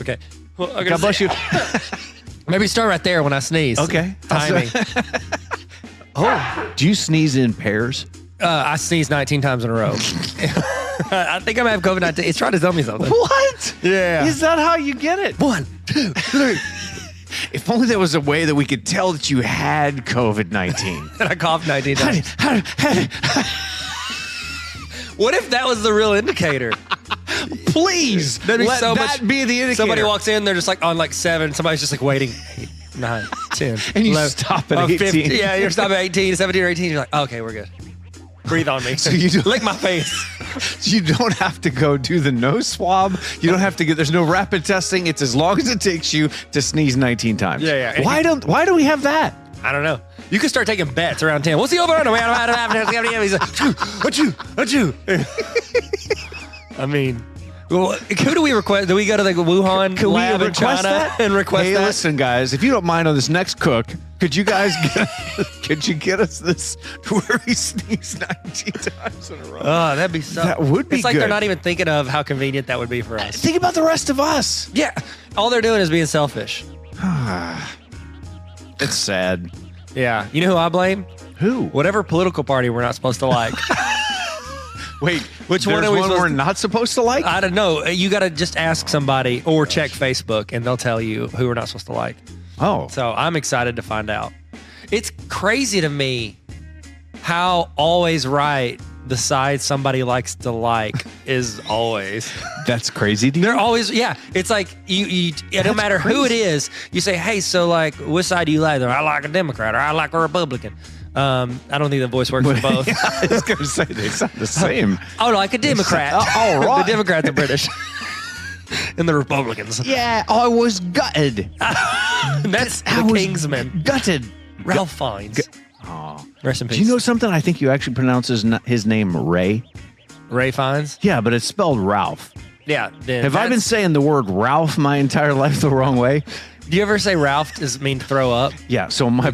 Okay. Well, God bless you. Maybe start right there when I sneeze. Okay. Timing. Do you sneeze in pairs? I sneezed 19 times in a row. I think I might have COVID-19. It's trying to tell me something. What? Yeah. Is that how you get it? 1, 2, 3. If only there was a way that we could tell that you had COVID-19. And I coughed 19 times. What if that was the real indicator? Please, That'd be let so that much, be the indicator. Somebody walks in, they're just like on like 7. Somebody's just like waiting. 8, 9, 10. And you 11, stop at 18. 50. Yeah, you're stopping at 18, 17 or 18. You're like, okay, we're good. Breathe on me. So you do, lick my face. You don't have to go do the nose swab. You don't have to get. There's no rapid testing. It's as long as it takes you to sneeze 19 times. Yeah. Why do we have that? I don't know. You can start taking bets around 10. What's the over under? He's like, achoo. I mean, well, who do we request? Do we go to the Wuhan lab in China and request hey, that? listen, guys, if you don't mind on this next cook, could you guys get us this where we sneeze 19 times in a row? Oh, that'd be so. That would be It's like good. they're not even thinking of how convenient that would be for us. Think about the rest of us. Yeah. All they're doing is being selfish. It's sad. Yeah. You know who I blame? Who? Whatever political party we're not supposed to like. Wait, Which one there's are we one supposed we're to- not supposed to like? I don't know. You got to just ask somebody or check Facebook and they'll tell you who we're not supposed to like. Oh. So I'm excited to find out. It's crazy to me how always right the side somebody likes to like is always. That's crazy to you? They're always, yeah. It's like you no That's matter who it crazy. is, you say, hey, so like, which side do you like? I like a Democrat or I like a Republican. I don't think the voice works for both. Yeah, I was going to say they sound the same. Oh, like a Democrat. All right. The Democrats are British. And the Republicans. Yeah, I was gutted. That's I the was Kingsman. Gutted. Ralph Fiennes. Oh. Rest in peace. Do you know something? I think you actually pronounce his name Ray. Ray Fiennes? Yeah, but it's spelled Ralph. Yeah. Have I been saying the word Ralph my entire life the wrong way? Do you ever say Ralph does mean throw up? Yeah. So my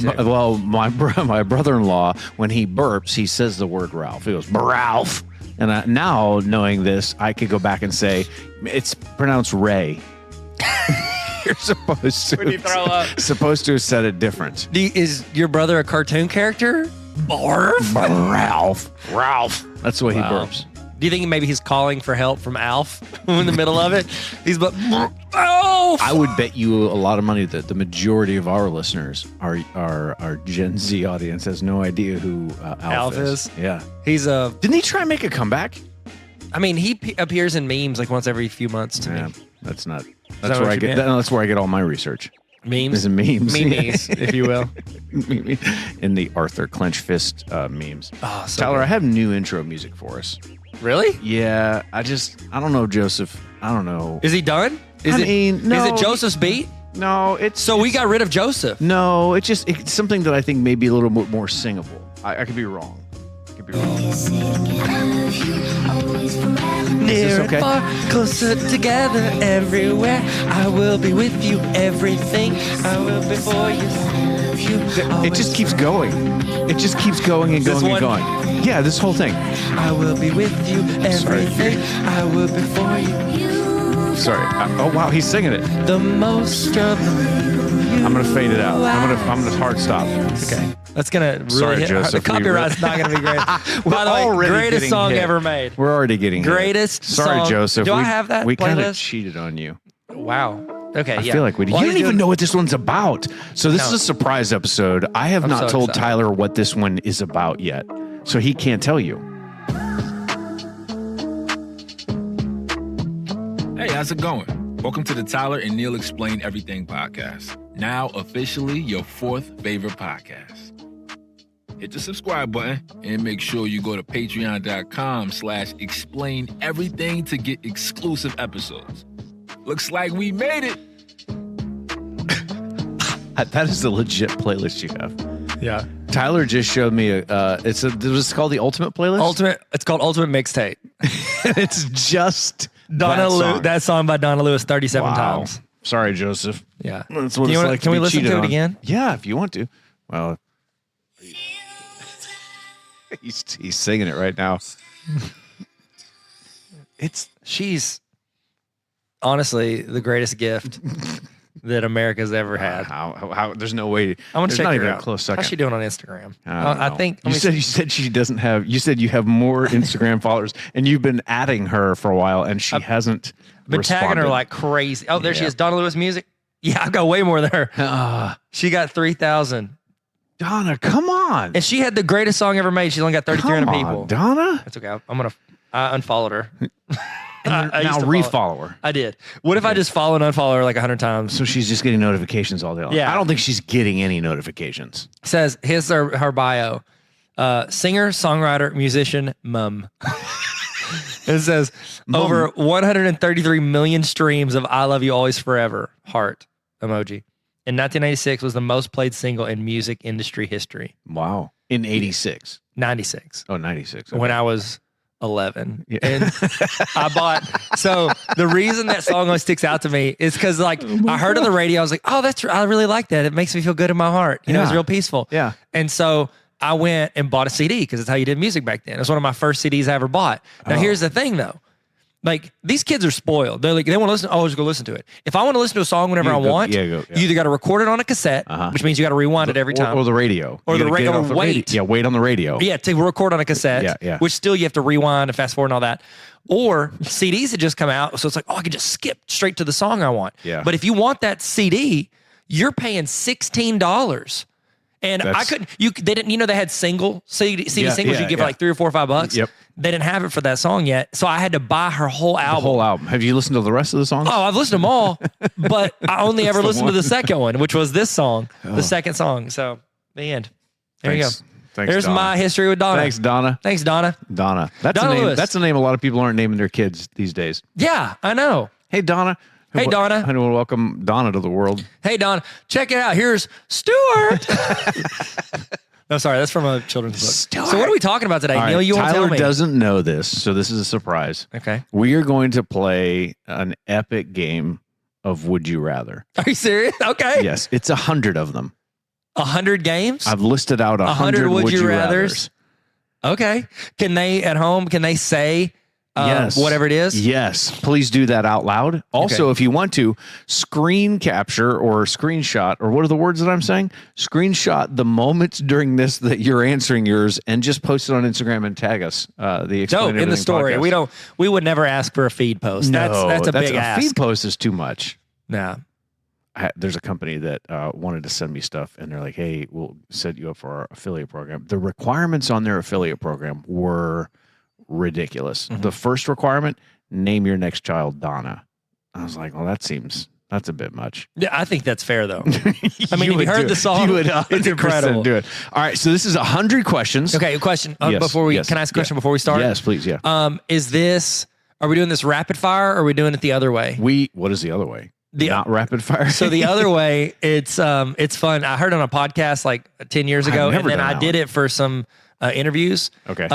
brother-in-law, when he burps, he says the word Ralph. He goes Ralph. And now knowing this, I could go back and say it's pronounced Ray. You're supposed to. When you throw up. Supposed to have said it different. Is your brother a cartoon character? Barf? Ralph. That's the way he Wow. burps. Do you think maybe he's calling for help from Alf in the middle of it? He's but Alf. I would bet you a lot of money that the majority of our listeners, our Gen Z audience, has no idea who Alf is. Yeah. He's a. Didn't he try and make a comeback? I mean, he appears in memes like once every few months to me. That's not. that That's where what I you get. meant? That's where I get all my research. Memes. Is in memes. Memes, if you will. In the Arthur clench fist memes. Oh, so Tyler, good. I have new intro music for us. Really? Yeah, I don't know, Joseph. I don't know. Is he done? I mean, no. Is it Joseph's beat? No, So we got rid of Joseph. No, it's something that I think may be a little bit more singable. I could be wrong. Is this okay? Far, closer together, everywhere. I will be with you, everything. I will be for you. It just keeps going. It just keeps going and This going and one? going. Yeah, this whole thing. I will be with you, everything. I will be for you. Sorry. Oh wow, he's singing it. The most of you. I'm gonna fade it out. I'm gonna hard stop. Okay. That's gonna really Sorry, hit. Joseph, The copyright's not gonna be great. By the way, already greatest getting song hit. ever made. We're already getting hit. Greatest Sorry, song. Joseph. Do I have that We kind of playlist? cheated on you. Wow. Okay. I yeah. feel like we did. While You don't you're even doing- know what this one's about. So this No. is a surprise episode. I have I'm not so told excited. Tyler what this one is about yet. So he can't tell you. Hey, how's it going? Welcome to the Tyler and Neil Explain Everything podcast. Now officially your 4th favorite podcast. Hit the subscribe button and make sure you go to patreon.com/explain everything to get exclusive episodes. Looks like we made it. That is a legit playlist you have. Yeah. Tyler just showed me it's called the Ultimate playlist. It's called Ultimate Mixtape. It's just That song by Donna Lewis 37 Wow. times. Sorry, Joseph. Yeah. That's what Can it's you like can we be listen cheated to it on. again? Yeah, if you want to. Well, he's singing it right now. She's honestly the greatest gift that America's ever had. How there's no way. I want to check not her even out. a close second. How's she doing on Instagram? I I think you said she doesn't have. You said you have more Instagram followers, and you've been adding her for a while, and she hasn't been tagging her like crazy. Oh, there she is. Donna Lewis Music. Yeah, I've got way more than her. She got 3,000. Donna, come on. And she had the greatest song ever made. She's only got 3,300 people. Donna. That's okay. I unfollowed her. I now refollow her. I did. What if I just follow and unfollow her like 100 times? So she's just getting notifications all day long. Yeah. I don't think she's getting any notifications. Says, here's her bio. Singer, songwriter, musician, mum. It says, over 133 million streams of I Love You Always Forever, heart emoji. In 1996 was the most played single in music industry history. Wow. In 86. 96. Oh, 96. Okay. When I was 11. Yeah. And I bought, so the reason that song always sticks out to me is because I heard on the radio, I was like, oh, I really like that. It makes me feel good in my heart. You know, it's real peaceful. Yeah. And so I went and bought a CD because it's how you did music back then. It was one of my first CDs I ever bought. Now, here's the thing though. Like, these kids are spoiled. They're like, they want to listen. Oh, just go listen to it. If I want to listen to a song whenever I want, you either got to record it on a cassette, which means you got to rewind it every time. Or the radio. Or the radio. Wait. Yeah, wait on the radio. Yeah, to record on a cassette, which still you have to rewind and fast forward and all that. Or CDs had just come out, so it's like, oh, I can just skip straight to the song I want. Yeah. But if you want that CD, you're paying $16. And I couldn't, they didn't, they had CD singles you give for like $3 or $4 or $5. Yep. They didn't have it for that song yet. So I had to buy her whole album. The whole album. Have you listened to the rest of the songs? Oh, I've listened to them all, but I only ever listened to the second one, which was this song, the second song. So the end. There you go. Thanks, There's Donna. my history with Donna. Thanks, Donna. Thanks, Donna. Donna. That's Donna a name. Lewis. That's a name a lot of people aren't naming their kids these days. Yeah, I know. Hey, Donna. Hey, Donna. I want to welcome Donna to the world. Hey, Donna. Check it out. Here's Stuart. No, sorry. That's from a children's book. Stuart. So what are we talking about today? All right, Neil, you won't tell Tyler me. doesn't know this, so this is a surprise. Okay. We are going to play an epic game of Would You Rather. Are you serious? Okay. Yes, it's 100 of them. 100 games? I've listed out 100 Would You Rathers. Okay. Can they, at home, can they say yes. whatever it is? Yes. Please do that out loud. Also, if you want to, screen capture or screenshot, or what are the words that I'm saying? Screenshot the moments during this that you're answering yours and just post it on Instagram and tag us. The Explain in the story. podcast. We would never ask for a feed post. No, that's a big ask. A feed post is too much. Nah. There's a company that wanted to send me stuff, and they're like, hey, we'll set you up for our affiliate program. The requirements on their affiliate program were ridiculous. The first requirement, name your next child Donna. I was like, well, that's a bit much. Yeah, I think that's fair, though. I mean, if you heard the song, you would it's incredible. do it. All right, so this is 100 questions. Okay, a question. Yes, Before we yes, can I ask a question before we start? Yes, please, yeah. Are we doing this rapid fire, or are we doing it the other way? What is the other way? Not rapid fire. So the other way, it's fun. I heard on a podcast like 10 years ago, and then I did it for some interviews. Okay.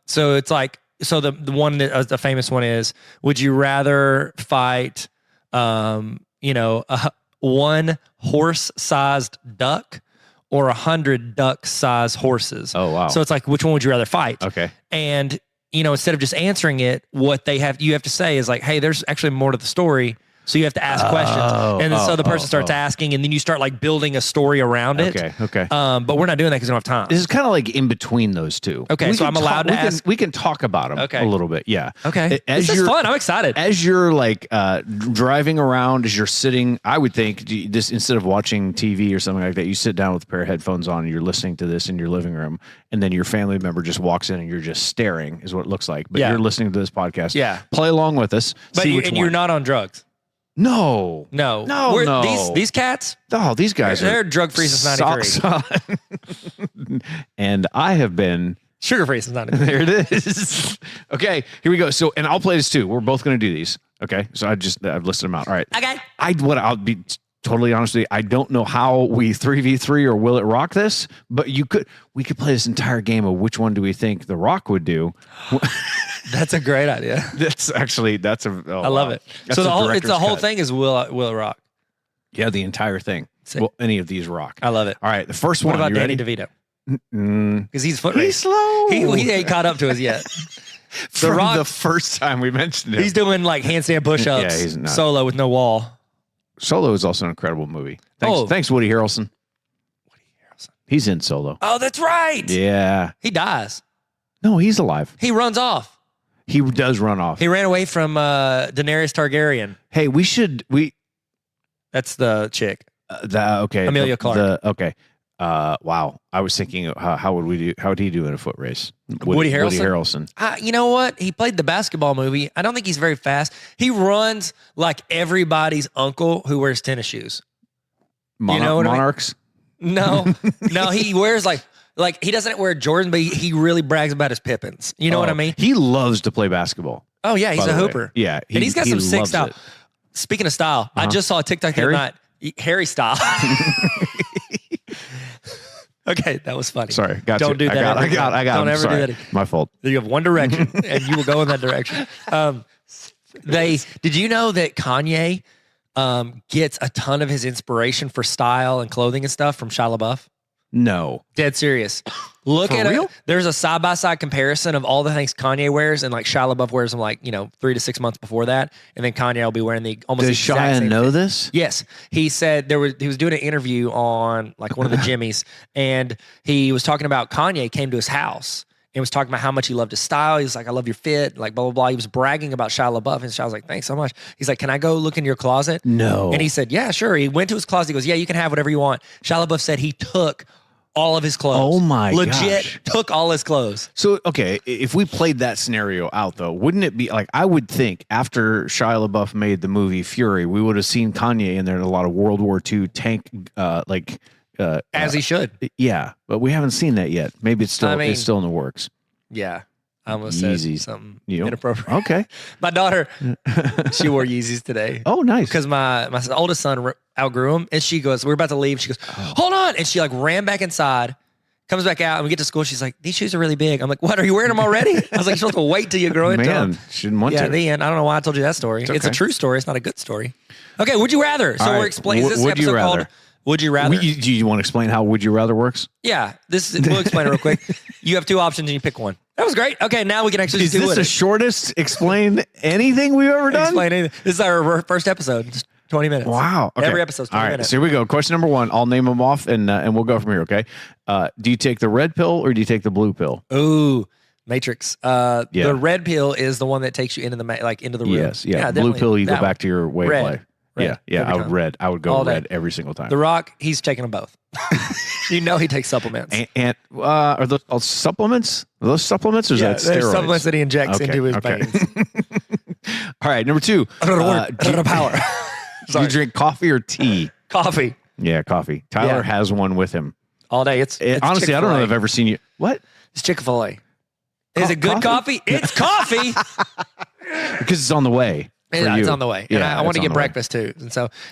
So it's like, so the one that the famous one is, would you rather fight, one horse-sized duck or 100 duck-sized horses? Oh, wow. So it's like, which one would you rather fight? Okay. And instead of just answering it, what you have to say is like, hey, there's actually more to the story. So you have to ask questions. And then so the person starts asking, and then you start like building a story around it. Okay. But we're not doing that because we don't have time. This is kind of like in between those two. Okay, so I'm allowed to ask. We can talk about them a little bit. Yeah. Okay. This is fun. I'm excited. As you're like driving around, as you're sitting, I would think this, instead of watching TV or something like that, you sit down with a pair of headphones on and you're listening to this in your living room, and then your family member just walks in and you're just staring is what it looks like. But you're listening to this podcast. Yeah. Play along with us. But you're not on drugs. No. These cats? Oh, these guys they're drug free since 93. And I have been sugar free since 93. There it is. Okay, here we go. So, and I'll play this too. We're both going to do these. Okay, so I've listed them out. All right. Okay. I'll be totally honest with you. I don't know how we 3v3 or will it rock this, but we could play this entire game of which one do we think The Rock would do. That's a great idea. I love it. So the whole thing is will it rock? Yeah, the entire thing. Will any of these rock? I love it. All right, the first one. What about Danny ready? DeVito? Because he's foot race. He's slow. He ain't caught up to us yet. From Rock, the first time we mentioned him. he's doing like handstand push-ups Yeah, he's not. solo with no wall. Solo is also an incredible movie. Thanks, Oh. thanks Woody Harrelson. Woody Harrelson. He's in Solo. Oh, that's right. Yeah. He dies. No, he's alive. He runs off. He does run off. He ran away from Daenerys Targaryen. Hey, That's the chick. Okay. Amelia Clarke. Okay. Wow. I was thinking, how would he do in a foot race? Woody Harrelson? Woody Harrelson. You know what? He played the basketball movie. I don't think he's very fast. He runs like everybody's uncle who wears tennis shoes. You know what I mean? Monarchs? No, he wears like he doesn't wear Jordan, but he really brags about his Pippins. You know what I mean? He loves to play basketball. Oh yeah, he's by a the way. hooper. Yeah. And he's got some sick loves style. it. Speaking of style, I just saw a TikTok the other Harry? night. Harry style. Okay, that was funny. Sorry. Got Don't you. do that. I got Don't him. ever Sorry. do that again. My fault. You have one direction, and you will go in that direction. Did you know that Kanye gets a ton of his inspiration for style and clothing and stuff from Shia LaBeouf? No. Dead serious. Look For at real? it. There's a side-by-side comparison of all the things Kanye wears, and like Shia LaBeouf wears them 3 to 6 months before that, and then Kanye will be wearing the almost Does exact Shia same know thing. this? Yes, he said he was doing an interview on like one of the Jimmys, and he was talking about Kanye came to his house and was talking about how much he loved his style. He was like, "I love your fit," like blah blah blah. He was bragging about Shia LaBeouf, and Shia was like, "Thanks so much." He's like, "Can I go look in your closet?" No. And he said, "Yeah, sure." He went to his closet. He goes, "Yeah, you can have whatever you want." Shia LaBeouf said he took all of his clothes. Oh my Legit gosh. took all his clothes. So, okay, if we played that scenario out, though, wouldn't it be like, I would think after Shia LaBeouf made the movie Fury, we would have seen Kanye in there in a lot of World War II tank, As he should. yeah, but we haven't seen that yet. Maybe it's still I mean- it's still in the works. Yeah. I almost Yeezys. said something You know? inappropriate. Okay. My daughter, she wore Yeezys today. Oh, nice. Because my oldest son outgrew them, and she goes, we're about to leave. She goes, hold on. And she like ran back inside, comes back out, and we get to school. She's like, these shoes are really big. I'm like, what? Are you wearing them already? I was like, you're supposed to wait till you grow into them. Man, she didn't want Yeah, to. the end. I don't know why I told you that story. It's a okay. true story. It's not a good story. Okay, would you rather? So All we're right. explaining this Would you episode called rather? Would You Rather? Do you want to explain how Would You Rather works? Yeah, we'll explain it real quick. You have two options and you pick one. That was great. Okay, now we can actually Is just do this it. the shortest explain anything we've ever done? Explain anything. This is our first episode. Just 20 minutes. Wow. Okay. Every episode's 20 All right, minutes. so here we go. Question number 1. I'll name them off and we'll go from here, okay? Do you take the red pill or do you take the blue pill? Ooh, Matrix. The red pill is the one that takes you into into the room. Yes. Yeah. Blue definitely. pill, you go That back to your way Red. of life. Red. Yeah. Every time. I would go All day. red every single time. The Rock, he's taking them both. You know he takes supplements. And are those supplements? Are those supplements or is that there's steroids? supplements that he injects into his okay. veins. All right, number 2. Power. Do you drink coffee or tea? Coffee. Yeah, coffee. Tyler Yeah. has one with him. All day. It's Honestly, I don't know Chick-fil-A. if I've ever seen you. What? It's Chick-fil-A. Is it good coffee? It's coffee. Because it's on the way. for Yeah, it's you. on the way. Yeah, And I want it's to on get the way. breakfast too.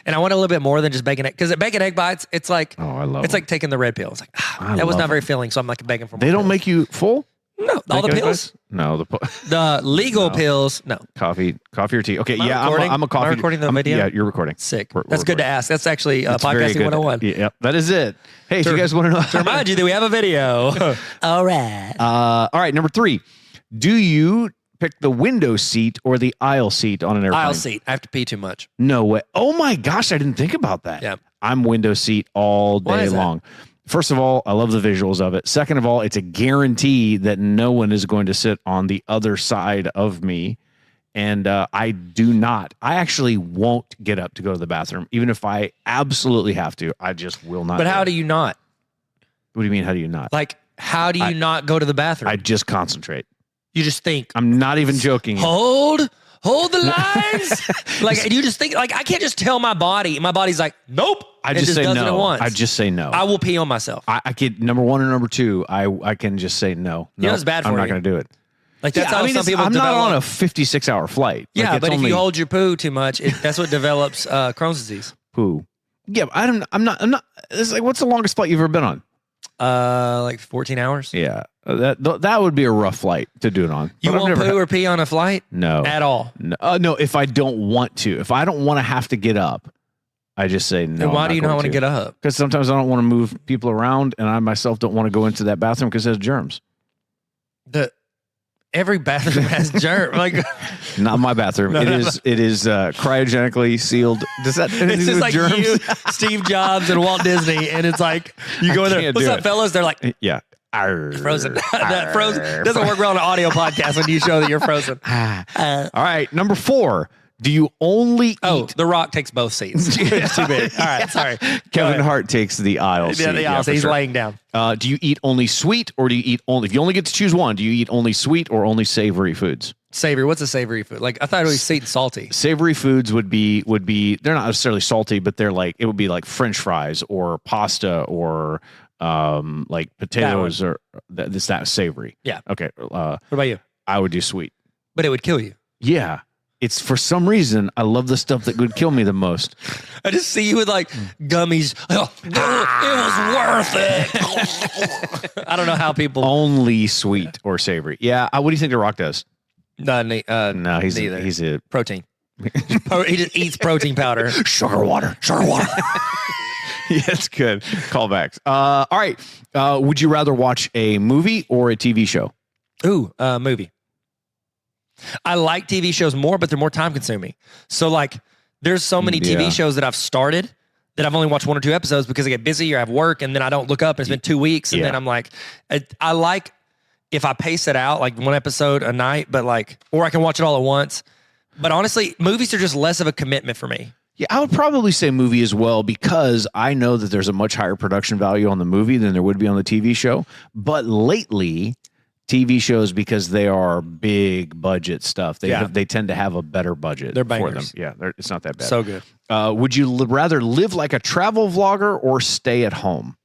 And I want a little bit more than just bacon egg. Because at bacon egg bites, it's like, Oh, I love it's them. like taking the red pill. It's like, I that was love not very them. filling. So I'm like begging for more. They don't pills. make you full? No, all the Bacon egg pills. bites? No, The legal No. pills. No. coffee or tea. Okay, Am I yeah, recording? I'm a coffee. Am I recording the I'm- video? Yeah, you're recording. Sick. We're That's good to recording. ask. That's actually It's very podcasting good. 101. Yeah, that is it. Hey, if you guys want to know. To remind you that we have a video. All right. All right, number 3. Do you pick the window seat or the aisle seat on an airplane? Aisle seat. I have to pee too much. No way. Oh my gosh, I didn't think about that. Yeah. I'm window seat all Why day is that? long. First of all, I love the visuals of it. Second of all, it's a guarantee that no one is going to sit on the other side of me. And I actually won't get up to go to the bathroom. Even if I absolutely have to, I just will not. But how do you not? What do you mean, how do you not? Like, how do you not go to the bathroom? I just concentrate. You just think, I'm not even joking. hold the lines. Like, you just think, like, I can't just tell my body. My body's like, nope. I and just say does it at no. once. I just say no. I will pee on myself. I could, number 1 or number 2, I can just say no. You know No, it's bad I'm for not you. going to do it. Like, that's how some people I'm not develop. on a 56-hour flight. Yeah, Like, it's but if only you hold your poo too much, that's what develops Crohn's disease. poo. Yeah, but I'm not. It's like, what's the longest flight you've ever been on? Like 14 hours. Yeah, that would be a rough flight to do it on. You But I've won't never poo or pee on a flight no, at all. no. If I don't want to, if I don't want to have to get up, I just say no. And why do you not want to get up? Because sometimes I don't want to move people around, and I myself don't want to go into that bathroom because it has germs. Every bathroom has germ. Like, Not my bathroom. It is cryogenically sealed. Does that have it's anything just to do like with germs? you, Steve Jobs, and Walt Disney, and it's like you go in there. can't What's do up, it. fellas? They're like Yeah. frozen. That frozen doesn't work well on an audio podcast when you show that you're frozen. All right, number 4. Do you only Oh, eat? The Rock takes both seats. It's too big. All right, sorry. Kevin Hart takes the aisle seat. Yeah, the aisle for seat. He's sure. laying down. Do you eat only sweet, or do you eat only? If you only get to choose one, do you eat only sweet or only savory foods? Savory. What's a savory food? Like I thought it was sweet and salty. Savory foods would be they're not necessarily salty, but they're like it would be like French fries or pasta or like potatoes or that savory. Yeah. Okay. What about you? I would do sweet. But it would kill you. Yeah. It's for some reason I love the stuff that would kill me the most. I just see you with like gummies. Oh, it was worth it. I don't know how people. Only sweet or savory. Yeah. What do you think The Rock does? No, He's neither. he's a Protein. He just eats protein powder. sugar water. Yeah, it's good. Callbacks. All right. Would you rather watch a movie or a TV show? Ooh, movie. I like TV shows more, but they're more time consuming. So like there's so many TV Yeah. shows that I've started that I've only watched 1 or 2 episodes because I get busy or I have work and then I don't look up and it's been 2 weeks. And Yeah. then I'm like, I like if I pace it out, like 1 episode a night, but like, or I can watch it all at once. But honestly, movies are just less of a commitment for me. Yeah, I would probably say movie as well because I know that there's a much higher production value on the movie than there would be on the TV show. But lately, TV shows, because they are big budget stuff, they tend to have a better budget They're for them. bangers. Yeah, it's not that bad. So good. Would you rather live like a travel vlogger or stay at home?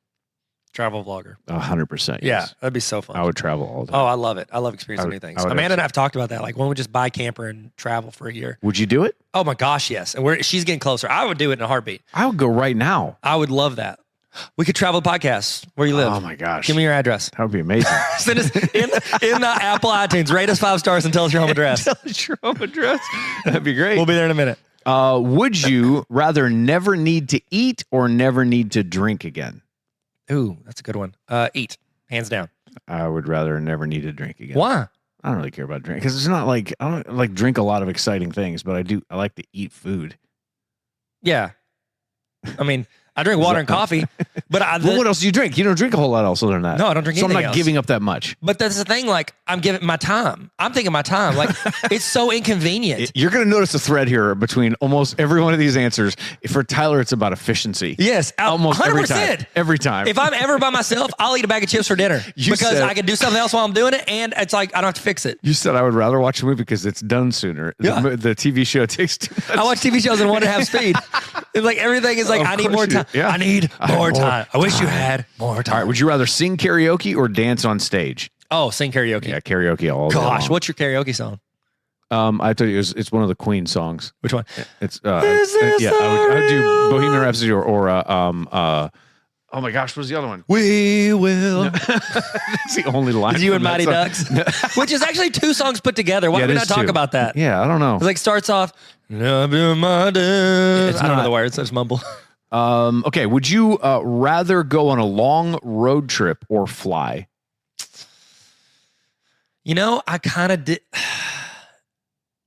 Travel vlogger. 100%. Yeah, Yes. that'd be so fun. I would travel all the time. Oh, I love it. I love experiencing I would- new things. I would Amanda and I have talked about that. Like, when we just buy a camper and travel for a year. Would you do it? Oh my gosh, yes. And she's getting closer. I would do it in a heartbeat. I would go right now. I would love that. We could travel the podcast where you live. Oh my gosh. Give me your address. That would be amazing. Send us in the Apple iTunes. Rate us 5 stars and tell us your home address. Tell us your home address. That'd be great. We'll be there in a minute. Would you rather never need to eat or never need to drink again? Ooh, that's a good one. Eat. Hands down. I would rather never need to drink again. Why? I don't really care about drink because it's not like I don't like drink a lot of exciting things, but I like to eat food. Yeah. I mean, I drink water and coffee, but Well, what else do you drink? You don't drink a whole lot else other than that. No, I don't drink So I'm anything not else. giving up that much. But that's the thing. Like, I'm giving my time. I'm thinking my time. Like, it's so inconvenient. You're going to notice a thread here between almost every one of these answers. For Tyler, it's about efficiency. Yes, Almost 100%. every time. Every time. If I'm ever by myself, I'll eat a bag of chips for dinner You because said- I can do something else while I'm doing it, and it's like I don't have to fix it. You said I would rather watch a movie because it's done sooner. Yeah. The TV show takes too much. I watch TV shows in 1.5 speed. It's like everything is like Of I need course more you do. time. Yeah. I need more more time. I wish you had more time. All right, would you rather sing karaoke or dance on stage? Oh, sing karaoke. Yeah, karaoke all day Gosh, long. what's your karaoke song? I told you it's one of the Queen songs. Which one? It's This is yeah, the I would do real- Bohemian Rhapsody or oh my gosh, what was the other one? We will. That's the only line. You and from that Mighty song. Ducks, which is actually 2 songs put together. Why Yeah, did we it not is talk 2. about that? Yeah, I don't know. It like starts off. "Love you, my ducks." It's I don't know not- the words. I just mumble. Okay, would you rather go on a long road trip or fly? You know, I kind of did.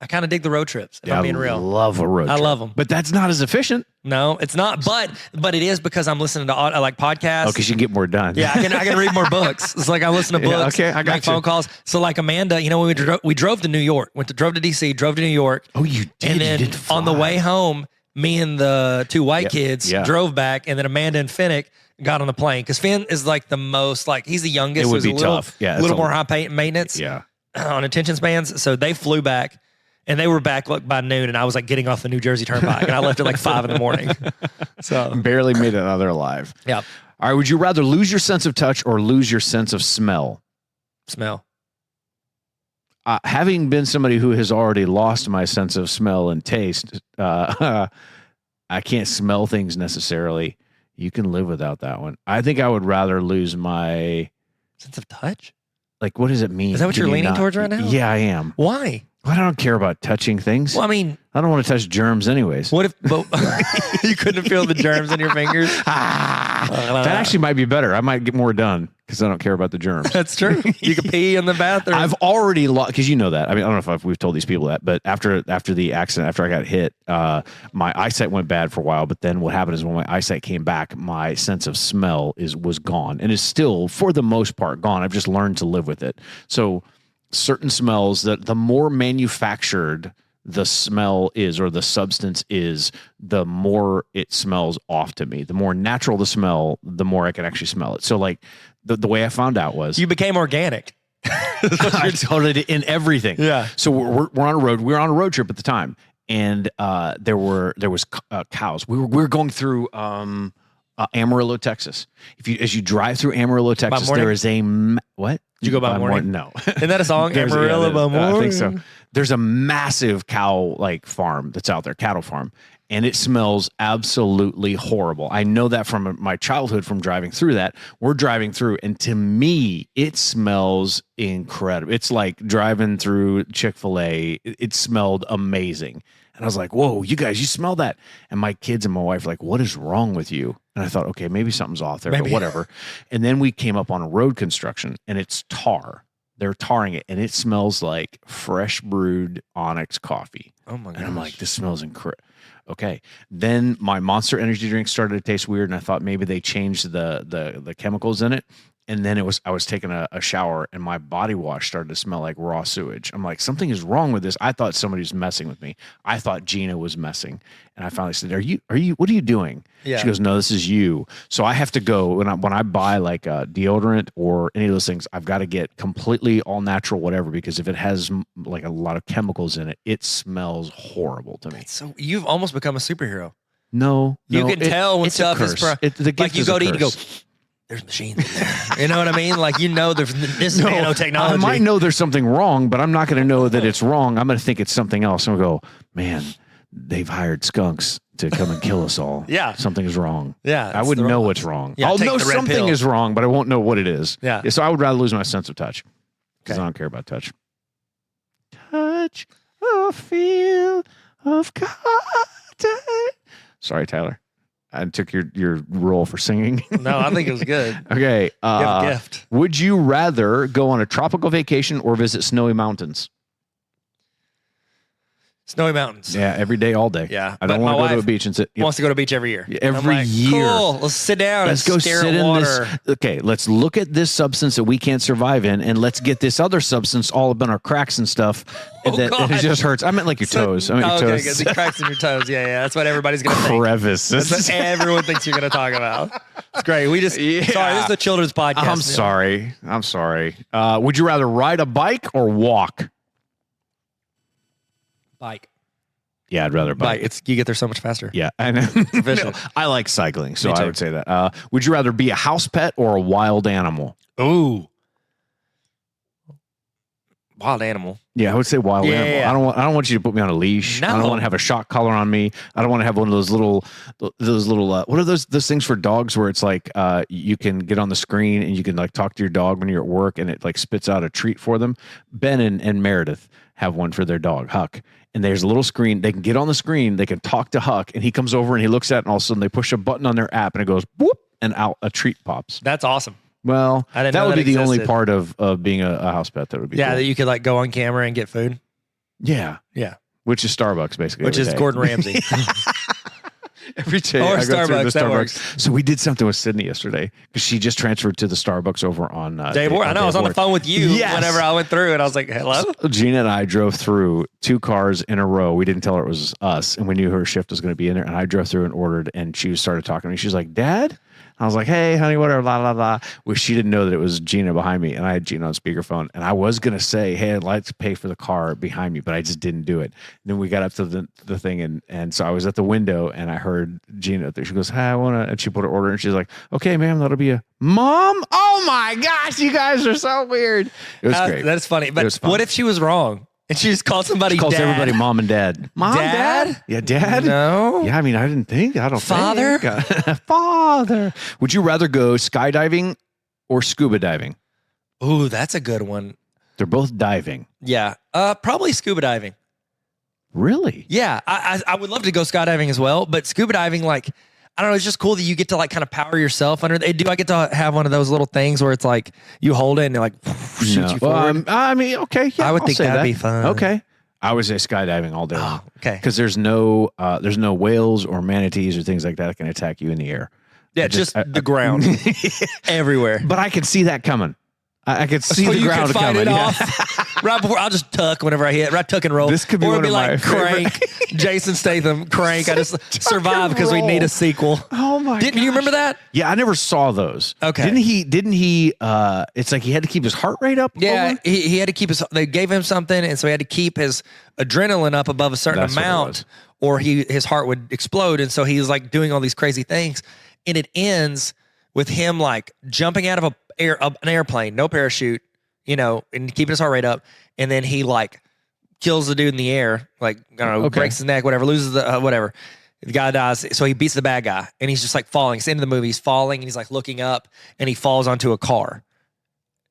I kind of dig the road trips. If I'm being I real, love a road I trip. love 'em. But that's not as efficient. no, it's not. But it is because I'm listening to I like podcasts. Oh, because you can get more done. Yeah, I can read more books. It's like I listen to Yeah, books. okay, I got make you. phone calls. So like Amanda, you know, when we drove to New York, drove to DC, drove to New York, Oh, you did. and You then did on the fly. way home, me and the 2 white Yeah, kids yeah. drove back, and then Amanda and Finnick got on the plane because Finn is like the most like he's the youngest. It would so be it's a little, tough. Yeah, it's little a- more high maintenance Yeah. on attention spans. So they flew back. And they were back like by noon, and I was like getting off the New Jersey Turnpike, and I left at like 5 a.m. So Barely made it out there alive. yeah, All right, would you rather lose your sense of touch or lose your sense of smell? smell. Having been somebody who has already lost my sense of smell and taste, I can't smell things necessarily. You can live without that one. I think I would rather lose my, Sense of touch. like, what does it mean? Is that what to you're me leaning not- towards right now? Yeah, I am. Why? I don't care about touching things. Well, I mean, I don't want to touch germs anyways. what if you couldn't feel the germs in your fingers? That actually might be better. I might get more done because I don't care about the germs. That's true. You can pee in the bathroom. I've already lost, because you know that. I mean, I don't know if we've told these people that, but after the accident, after I got hit, my eyesight went bad for a while. But then what happened is when my eyesight came back, my sense of smell was gone, and is still for the most part gone. I've just learned to live with it. So certain smells, that the more manufactured the smell is, or the substance is, the more it smells off to me. The more natural the smell, the more I can actually smell it. So like the way I found out was you became organic. I told it in everything. Yeah. So we're on a road. We were on a road trip at the time, and there was cows. We were going through Amarillo, Texas. As you drive through Amarillo, Texas, there is a what? Did you go by morning? No. Isn't that a song? Amarillo by morning? I think so. There's a massive cow farm that's out there, cattle farm, and it smells absolutely horrible. I know that from my childhood from driving through that. We're driving through, and to me, it smells incredible. It's like driving through Chick-fil-A. It smelled amazing. And I was like, whoa, you guys, you smell that? And my kids and my wife were like, what is wrong with you? And I thought, okay, maybe something's off there, but whatever. And then we came up on a road construction, and it's tar. They're tarring it, and it smells like fresh brewed Onyx coffee. Oh my god! And I'm like, this smells incredible. Okay. Then my Monster energy drink started to taste weird, and I thought maybe they changed the chemicals in it. And then I was taking a shower, and my body wash started to smell like raw sewage. I'm like, something is wrong with this. I thought somebody was messing with me. I thought Gina was messing. And I finally said, are you, what are you doing? Yeah. She goes, no, this is you. So I have to go when I buy like a deodorant or any of those things, I've got to get completely all natural, whatever, because if it has like a lot of chemicals in it, it smells horrible to me. So you've almost become a superhero. No, you can tell when stuff is like you go to eat and go, there's machines in there. You know what I mean? Like, there's this nanotechnology. I might know there's something wrong, but I'm not going to know that it's wrong. I'm going to think it's something else. I'm going to go, man, they've hired skunks to come and kill us all. Yeah. Something is wrong. Yeah. I wouldn't know what's wrong. Yeah, I'll know something is wrong, but I won't know what it is. Yeah. So I would rather lose my sense of touch, because I don't care about touch. Touch a feel of cotton. Sorry, Tyler. I took your role for singing. No, I think it was good. Okay. You have a gift. Would you rather go on a tropical vacation or visit snowy mountains? Snowy mountains. Yeah, every day, all day. Yeah. I don't want to go to a beach and sit. Wants to go to a beach every year. Every year. Cool. Let's sit down and stare at water. Okay, let's look at this substance that we can't survive in, and let's get this other substance all up in our cracks and stuff. Oh, God. It just hurts. I meant like your toes. I meant your toes. Okay, the cracks in your toes. Yeah. That's what everybody's going to think. Crevices. That's what everyone thinks you're going to talk about. It's great. Sorry, this is a children's podcast. I'm sorry. Would you rather ride a bike or walk? Bike. Yeah, I'd rather bike. You get there so much faster. Yeah, I know. No, I like cycling, so I would say that. Would you rather be a house pet or a wild animal? Ooh. Wild animal. Yeah, I would say wild animal. Yeah. I don't want you to put me on a leash. No. I don't want to have a shock collar on me. I don't want to have one of those little what are those things for dogs where it's like you can get on the screen and you can like talk to your dog when you're at work and it like spits out a treat for them. Ben and Meredith have one for their dog, Huck. And there's a little screen. They can get on the screen. They can talk to Huck, and he comes over and he looks at it, and all of a sudden they push a button on their app, and it goes whoop, and out a treat pops. That's awesome. Well, I didn't that know would that be the only existed. part of being a house pet that would be. Yeah, cool. that you could like go on camera and get food. Yeah, Which is Starbucks basically. Which is day. Gordon Ramsay. Every day Or I go through Starbucks, the that Starbucks. works. So we did something with Sydney yesterday because she just transferred to the Starbucks over on Dave Ward. I know. I was on the phone with you Yes. whenever I went through, and I was like, hello? So Gina and I drove through 2 cars in a row. We didn't tell her it was us, and we knew her shift was going to be in there. And I drove through and ordered, and she started talking to me. She's like, Dad? I was like, hey, honey, whatever, blah, blah, blah. Well, she didn't know that it was Gina behind me, and I had Gina on speakerphone. And I was going to say, hey, I'd like to pay for the car behind me, but I just didn't do it. And then we got up to the thing, and so I was at the window, and I heard Gina up there. She goes, hi, I want to, and she put her order, and she's like, okay, ma'am, that'll be a Mom? Oh, my gosh, you guys are so weird. It was great. That's funny. But what if she was wrong? And she just called somebody Calls dad. everybody mom and dad. Mom, Dad? Yeah, dad? No. Yeah, I mean, I don't Father? think. Father. Would you rather go skydiving or scuba diving? Ooh, that's a good one. They're both diving. Yeah. Probably scuba diving. Really? Yeah. I would love to go skydiving as well, but scuba diving, like, I don't know. It's just cool that you get to like kind of power yourself under. Do I get to have one of those little things where it's like you hold it and it like shoots you forward? I mean, okay. Yeah, I would I'll think say that'd that. be fun. Okay. I would say skydiving all day long. Okay. Because there's no whales or manatees or things like that can attack you in the air. Yeah, just the ground everywhere. But I could see that coming. I could see the ground could fight coming. it Yeah. off. Right before, I'll just tuck whenever I hit. Right, tuck and roll. This could be or one it'd be of my like Crank, Jason Statham, Crank. I just survived because we roll. need a sequel. Oh my! Didn't you remember that? Yeah, I never saw those. Okay. Didn't he? It's like he had to keep his heart rate up. Yeah, he had to keep his. They gave him something, and so he had to keep his adrenaline up above a certain That's what it amount, was. or his heart would explode. And so he was like doing all these crazy things, and it ends with him like jumping out of an airplane, no parachute, and keeping his heart rate up, and then he like kills the dude in the air, like I don't know, breaks his neck, whatever, loses the whatever. The guy dies, so he beats the bad guy, and he's just like falling. It's the end of the movie. He's falling, and he's like looking up, and he falls onto a car.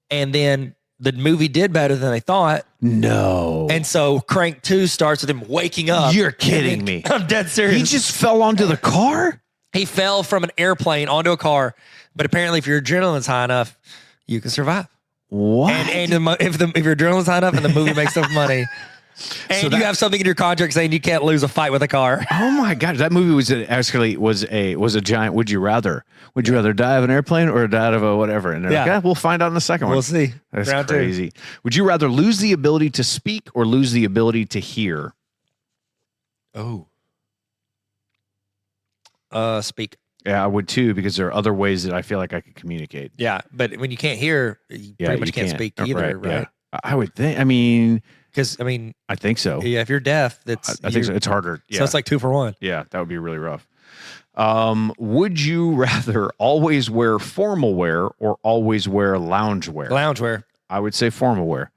And then the movie did better than they thought. No. And so Crank 2 starts with him waking up. You're kidding me. I'm dead serious. He just fell onto the car? He fell from an airplane onto a car, but apparently if your adrenaline's high enough, you can survive. What? And if your adrenaline's high enough and the movie makes enough money, and you have something in your contract saying you can't lose a fight with a car. Oh my God, that movie was a giant would you rather? Would you rather die of an airplane or die out of a whatever? And they're like, yeah, we'll find out in the second one. We'll see. That's Round crazy. 2. Would you rather lose the ability to speak or lose the ability to hear? Oh. Speak. Yeah, I would too, because there are other ways that I feel like I could communicate. Yeah, but when you can't hear, you pretty much can't speak either, right? Yeah. I would think. I mean, because I think so. Yeah, if you're deaf, I think so. It's harder. Yeah. So it's like 2 for 1. Yeah, that would be really rough. Would you rather always wear formal wear or always wear lounge wear? Loungewear. I would say formal wear.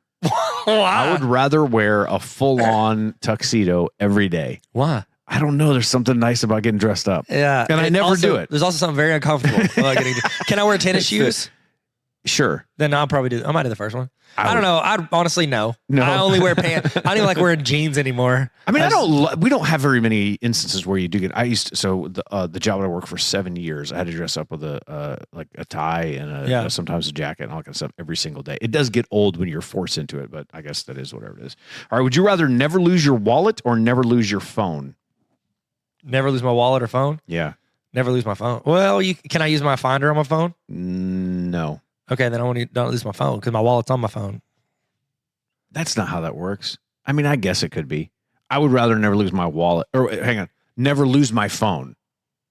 I would rather wear a full-on tuxedo every day. Why? I don't know. There's something nice about getting dressed up. Yeah. And I never do it. There's also something very uncomfortable about getting. Can I wear tennis shoes? Sure. Then I'll probably do. I might do the first one. I don't know. I'd honestly no. I only wear pants. I don't even like wearing jeans anymore. I mean, we don't have very many instances where you do get. The job that I worked for 7 years, I had to dress up with a tie and sometimes a jacket and all that kind of stuff every single day. It does get old when you're forced into it, but I guess that is whatever it is. All right. Would you rather never lose your wallet or never lose your phone? Never lose my wallet or phone? Yeah. Never lose my phone. Well, can I use my Finder on my phone? No. Okay, then I don't lose my phone because my wallet's on my phone. That's not how that works. I mean, I guess it could be. I would rather never lose my wallet. Or hang on, never lose my phone.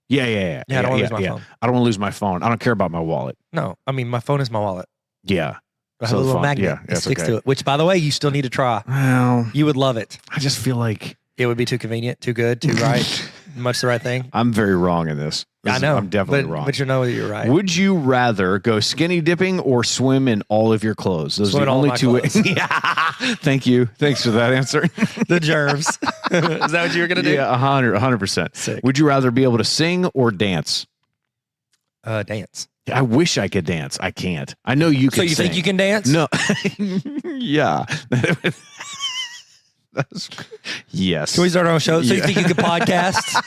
Yeah. I don't want to lose my phone. I don't want to lose my phone. I don't care about my wallet. No, I mean my phone is my wallet. Yeah. I have a little magnet that sticks to it. Which, by the way, you still need to try. Well, you would love it. I just feel like it would be too convenient, too good, too right, much the right thing. I'm very wrong in this. I know. I'm definitely wrong. But you know that you're right. Would you rather go skinny dipping or swim in all of your clothes? Those are the only two ways. Yeah. Thank you. Thanks for that answer. The germs. Is that what you were going to do? Yeah, 100%. Sick. Would you rather be able to sing or dance? Dance. I wish I could dance. I can't. I know you can. So you sing. think you can dance? No. Yeah. Yes. Can we start our own show? So you think you could podcast?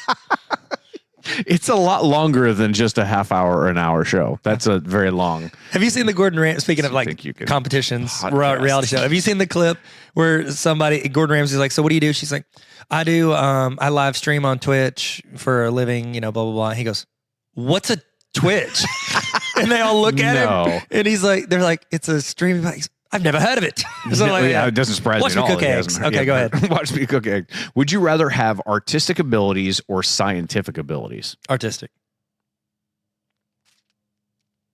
It's a lot longer than just a half hour or an hour show. That's a very long. Have you seen the Gordon Ramsay, speaking of like competitions, reality show, have you seen the clip where Gordon Ramsay's like, so what do you do? She's like, I live stream on Twitch for a living, blah, blah, blah. And he goes, what's a Twitch? And they all look at him and he's like, they're like, it's a stream. I've never heard of it. It doesn't surprise me at all. Watch me cook eggs. Okay, go ahead. Watch me cook eggs. Would you rather have artistic abilities or scientific abilities? Artistic.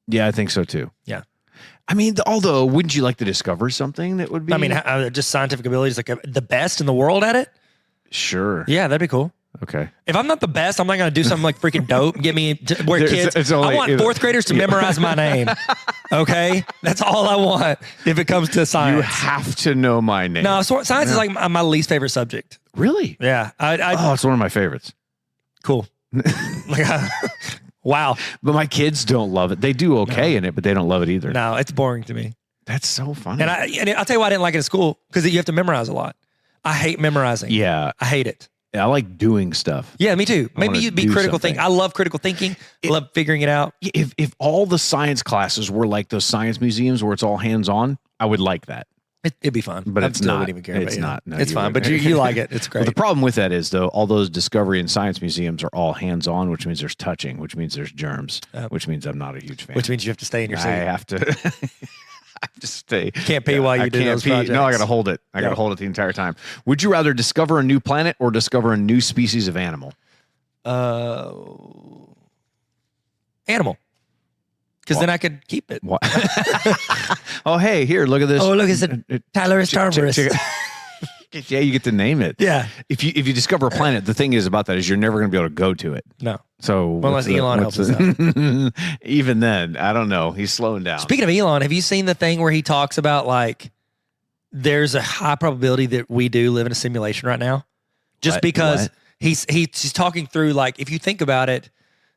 Yeah, I think so too. Yeah. I mean, although, wouldn't you like to discover something that would be? I mean, just scientific abilities, like the best in the world at it? Sure. Yeah, that'd be cool. Okay. If I'm not the best, I'm not going to do something like freaking dope. Get me to where kids. I want fourth graders to memorize my name. Okay, that's all I want. If it comes to science, you have to know my name. No, science is like my least favorite subject. Really? Yeah. It's one of my favorites. Cool. Wow. But my kids don't love it. They do okay in it, but they don't love it either. No, it's boring to me. That's so funny. And I'll tell you why I didn't like it in school, because you have to memorize a lot. I hate memorizing. Yeah. I hate it. I like doing stuff. Yeah, me too. Maybe you'd be critical thinking. I love critical thinking. I love figuring it out. If all the science classes were like those science museums where it's all hands on, I would like that. It'd be fun, but it's not. Wouldn't even care it's about not. No, it's fine, but you like it. It's great. Well, the problem with that is though, all those discovery and science museums are all hands on, which means there's touching, which means there's germs, which means I'm not a huge fan. Which means you have to stay in your seat. I have to. I have to stay. Can't pee while you do those projects. No, I got to hold it. I got to hold it the entire time. Would you rather discover a new planet or discover a new species of animal? Animal. Because then I could keep it. What? Oh, hey, here, look at this. Oh, look, it's a Tylerus tarverus. Yeah, you get to name it. Yeah. If you discover a planet, the thing is about that is you're never going to be able to go to it. No. So unless Elon helps us out. Even then, I don't know. He's slowing down. Speaking of Elon, have you seen the thing where he talks about like there's a high probability that we do live in a simulation right now? Just because he's talking through like if you think about it,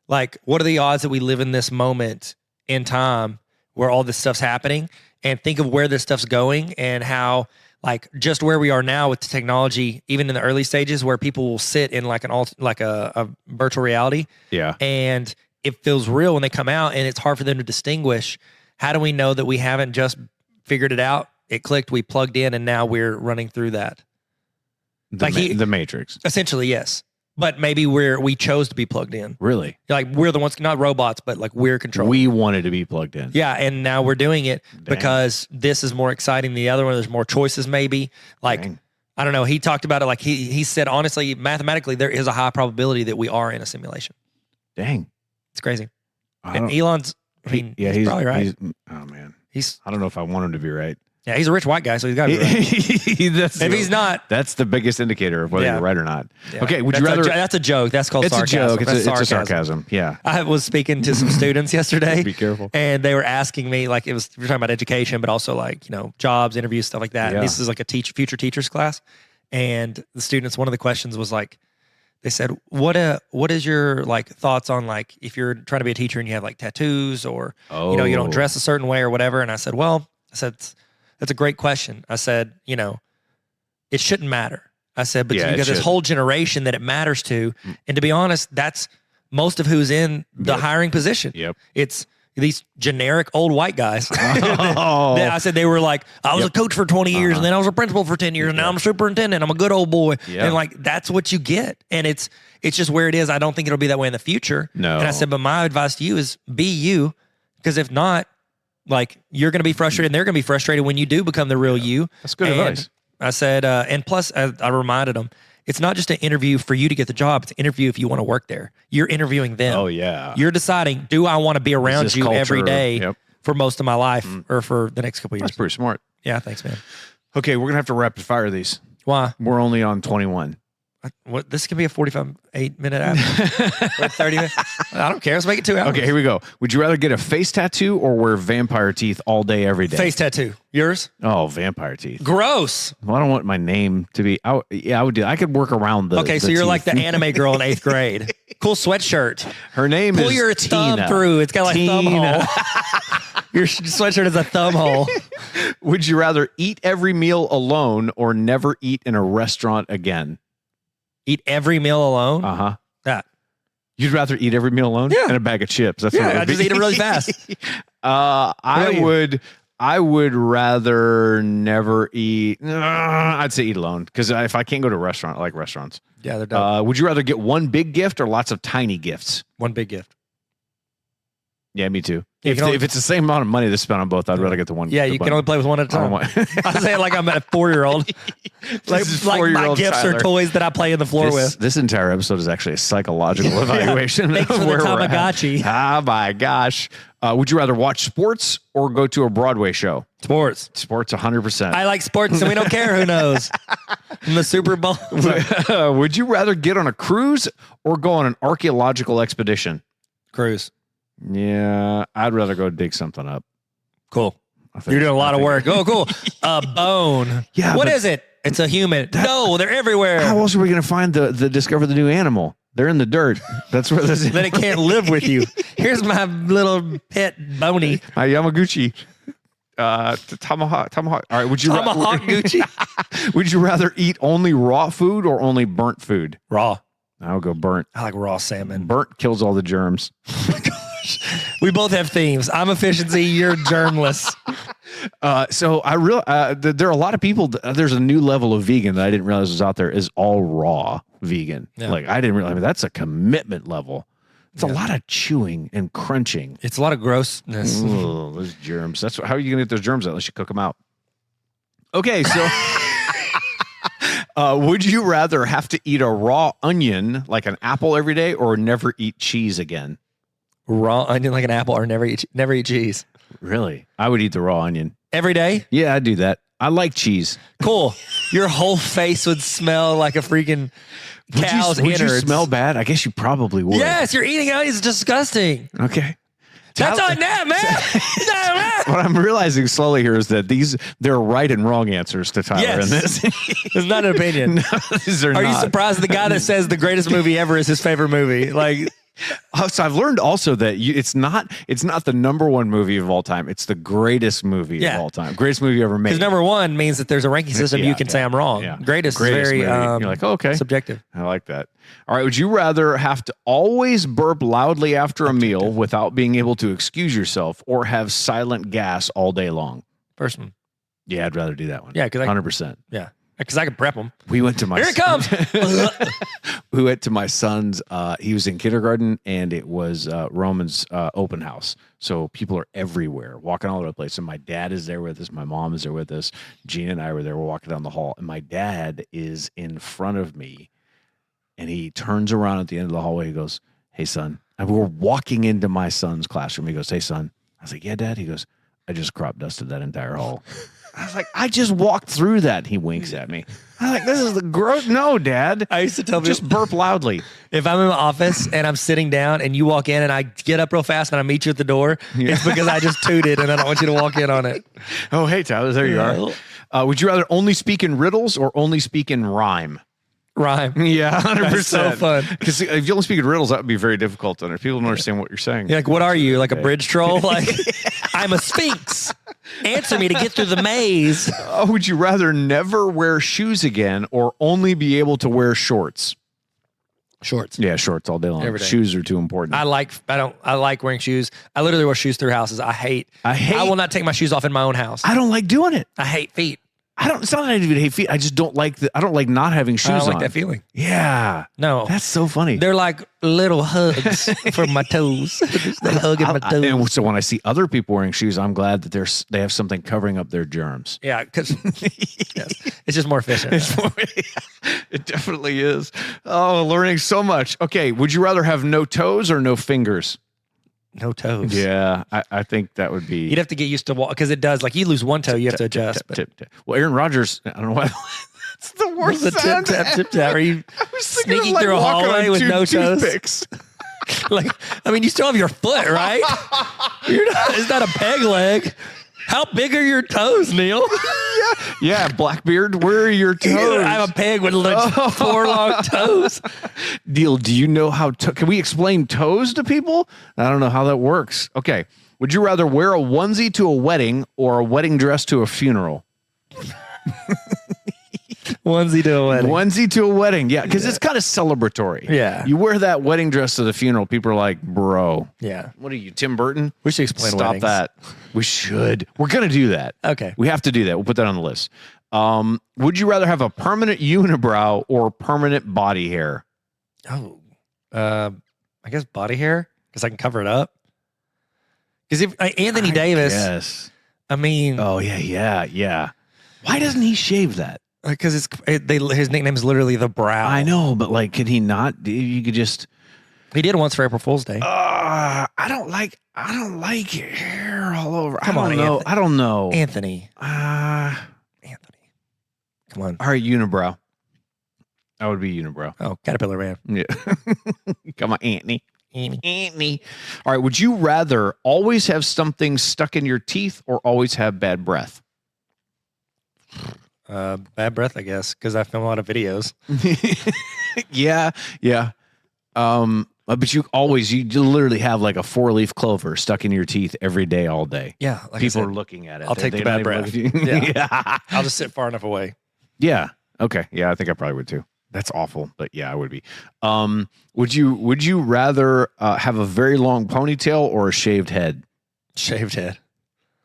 like what are the odds that we live in this moment in time where all this stuff's happening, and think of where this stuff's going and how like just where we are now with the technology, even in the early stages where people will sit in like a virtual reality. Yeah. And it feels real when they come out and it's hard for them to distinguish. How do we know that we haven't just figured it out? It clicked, we plugged in, and now we're running through that. The Matrix. Essentially, yes. But maybe we chose to be plugged in. Really? Like we're the ones, not robots, but like we're controlling. We wanted to be plugged in. Yeah, and now we're doing it because this is more exciting than the other one. There's more choices maybe. Like, I don't know. He talked about it like he said, honestly, mathematically, there is a high probability that we are in a simulation. Dang. It's crazy. And Elon's, he's probably right. Oh, man. I don't know if I want him to be right. Yeah, he's a rich white guy, so he's got to be right. If he's not, that's the biggest indicator of whether you're right or not. Yeah. Okay, would you rather? That's a joke. That's called sarcasm. It's a joke. It's a sarcasm. Yeah. I was speaking to some students yesterday. Be careful. And they were asking me, like, we're talking about education, but also like, jobs, interviews, stuff like that. Yeah. And this is like a future teachers class. And the students, one of the questions was like, they said, what is your like thoughts on like if you're trying to be a teacher and you have like tattoos or you don't dress a certain way or whatever? And I said, that's a great question. I said, it shouldn't matter. I said, but you got this whole generation that it matters to. And to be honest, that's most of who's in the hiring position. Yep. It's these generic old white guys. I said, they were like, I was a coach for 20 years and then I was a principal for 10 years and now I'm a superintendent. I'm a good old boy. And like, that's what you get. And it's just where it is. I don't think it'll be that way in the future. No. And I said, but my advice to you is be you, because if not, like you're going to be frustrated and they're going to be frustrated when you do become the real you. That's good advice. I said, and plus I reminded them, it's not just an interview for you to get the job. It's an interview if you want to work there. You're interviewing them. Oh yeah. You're deciding, do I want to be around you culture? Every day for most of my life or for the next couple of years? That's pretty smart. Yeah, thanks, man. Okay, we're going to have to rapid fire these. Why? We're only on 21. What? This could be a 8-minute app. 30 minutes. I don't care. Let's make it 2 hours. Okay, here we go. Would you rather get a face tattoo or wear vampire teeth all day, every day? Face tattoo. Yours? Oh, vampire teeth. Gross. Well, I don't want my name to be. I would do. I could work around the. Okay, so you're teeth. Like the anime girl in 8th grade. Cool sweatshirt. Her name Pull is your Tina. thumb through. It's got like thumb hole. Your sweatshirt is a thumb hole. Would you rather eat every meal alone or never eat in a restaurant again? Eat every meal alone? Uh-huh. That. You'd rather eat every meal alone? Yeah. And a bag of chips. That's what it would I just eat it really fast. I would rather never eat. I'd say eat alone. Because if I can't go to a restaurant, I like restaurants. Yeah, they're dope. Would you rather get one big gift or lots of tiny gifts? One big gift. Yeah, me too. If it's the same amount of money to spend on both, I'd rather get the one. Yeah, you can only play with one at a time. I say it like I'm a 4-year-old. like my gifts Tyler. Are toys that I play in the floor with. This entire episode is actually a psychological evaluation. Thanks for the Tamagotchi. Ah, my gosh. Would you rather watch sports or go to a Broadway show? Sports. Sports, 100%. I like sports, and we don't care who knows. From the Super Bowl. Would you rather get on a cruise or go on an archaeological expedition? Cruise. Yeah, I'd rather go dig something up. Cool. You're doing a lot of work. Oh, cool. A bone. Yeah. What is it? It's a human. No, they're everywhere. How else are we going to find discover the new animal? They're in the dirt. That's where this. Then it can't live with you. Here's my little pet Boney. My Yamaguchi. Tomahawk. All right. Would you Tomahawk Gucci. Would you rather eat only raw food or only burnt food? Raw. I'll go burnt. I like raw salmon. Burnt kills all the germs. We both have themes. I'm efficiency. You're germless. So there are a lot of people. There's a new level of vegan that I didn't realize was out there. Is all raw vegan. Yeah. Like I didn't realize. I mean, that's a commitment level. It's a lot of chewing and crunching. It's a lot of grossness. Ugh, those germs. How are you gonna get those germs out unless you cook them out? Okay, so would you rather have to eat a raw onion like an apple every day, or never eat cheese again? Raw onion like an apple, or never eat cheese. Really? I would eat the raw onion Every day? Yeah, I'd do that. I like cheese. Cool. Your whole face would smell like a freaking cow's Would you innards. smell bad? I guess you probably would. Yes, you're eating onions. It's disgusting. Okay. That's on that, man. What I'm realizing slowly here is that there are right and wrong answers to Tyler Yes. in this. It's not an opinion. No, these are Are you not. surprised the guy that says the greatest movie ever is his favorite movie? Like, So I've learned also that it's not the number one movie of all time. It's the greatest movie of all time. Greatest movie ever made. because number one means that there's a ranking system. You can say I'm wrong. Yeah. Greatest is very movie. You're like, oh, okay. subjective. I like that. All right. Would you rather have to always burp loudly after a meal without being able to excuse yourself, or have silent gas all day long? First one. Yeah, I'd rather do that one. Yeah, because 100%. Yeah, because I can prep them. We went to my Here it comes. we went to my son's. He was in kindergarten, and it was Roman's open house. So people are everywhere, walking all over the place. And my dad is there with us. My mom is there with us. Gina and I were there. We're walking down the hall, and my dad is in front of me, and he turns around at the end of the hallway. He goes, "Hey, son." And we're walking into my son's classroom. He goes, "Hey, son." I was like, "Yeah, Dad." He goes, "I just crop dusted that entire hall." I was like, "I just walked through that." He winks at me. I'm like, "This is the gross." No, Dad. I used to tell Just burp loudly. if I'm in my office and I'm sitting down and you walk in and I get up real fast and I meet you at the door, it's because I just tooted and I don't want you to walk in on it. Oh, hey, Tyler, there you are. Would you rather only speak in riddles or only speak in rhyme? Rhyme. Yeah, 100%. That's so fun. Because if you only speak in riddles, that would be very difficult to understand. People don't understand what you're saying. You're like, what are you? Like a bridge troll? Like, I'm a sphinx. Answer me to get through the maze. Would you rather never wear shoes again or only be able to wear shorts? Shorts. Yeah, shorts all day long. Every day. Shoes are too important. I like wearing shoes. I literally wear shoes through houses. I will not take my shoes off in my own house. I don't like doing it. I hate feet. It's not that I even hate feet. I just don't like I don't like not having shoes I don't like on. that feeling. Yeah. No. That's so funny. They're like little hugs for my toes. They hug at my toes. And so when I see other people wearing shoes, I'm glad that they have something covering up their germs. Yeah, because it's just more efficient. It definitely is. Oh, learning so much. Okay, would you rather have no toes or no fingers? No toes. Yeah, I think that would be. You'd have to get used to walk because it does. Like you lose one toe, you have to adjust. Tip. Well, Aaron Rodgers, I don't know why. That's the worst The sound. tip tap. Are you I was thinking sneaking of, through a walking hallway on with two no toes? toothpicks. Like, I mean, you still have your foot, right? It's not a peg leg. How big are your toes, Neil? Yeah, Blackbeard, where are your toes? I have a peg with like 4 long toes. Neil, do you know how can we explain toes to people? I don't know how that works. Okay. Would you rather wear a onesie to a wedding or a wedding dress to a funeral? Onesie to a wedding. Onesie to a wedding. Yeah, because it's kind of celebratory. Yeah. You wear that wedding dress to the funeral, people are like, bro. Yeah. What are you, Tim Burton? We should explain Stop weddings. that. We should. We're going to do that. Okay. We have to do that. We'll put that on the list. Would you rather have a permanent unibrow or permanent body hair? Oh, I guess body hair because I can cover it up. Because if Anthony Davis, Yes. I mean, Oh, yeah. Why doesn't he shave that? because his nickname is literally the Brow. I know, but like, could he not? You could just. He did once for April Fool's Day. I don't like hair all over. Come on, know. I don't know. Anthony. All Anthony. Come on. right, unibrow. I would be unibrow. Oh, Caterpillar Man. Yeah. Come on, Anthony. Anthony. All right. Would you rather always have something stuck in your teeth or always have bad breath? Bad breath, I guess, because I film a lot of videos. Yeah. But you literally have like a 4-leaf clover stuck in your teeth every day, all day. Yeah. Like People are looking at it. I'll take the bad breath. Yeah. I'll just sit far enough away. Yeah. Okay. Yeah, I think I probably would too. That's awful, but yeah, I would be. Would you rather have a very long ponytail or a shaved head? Shaved head.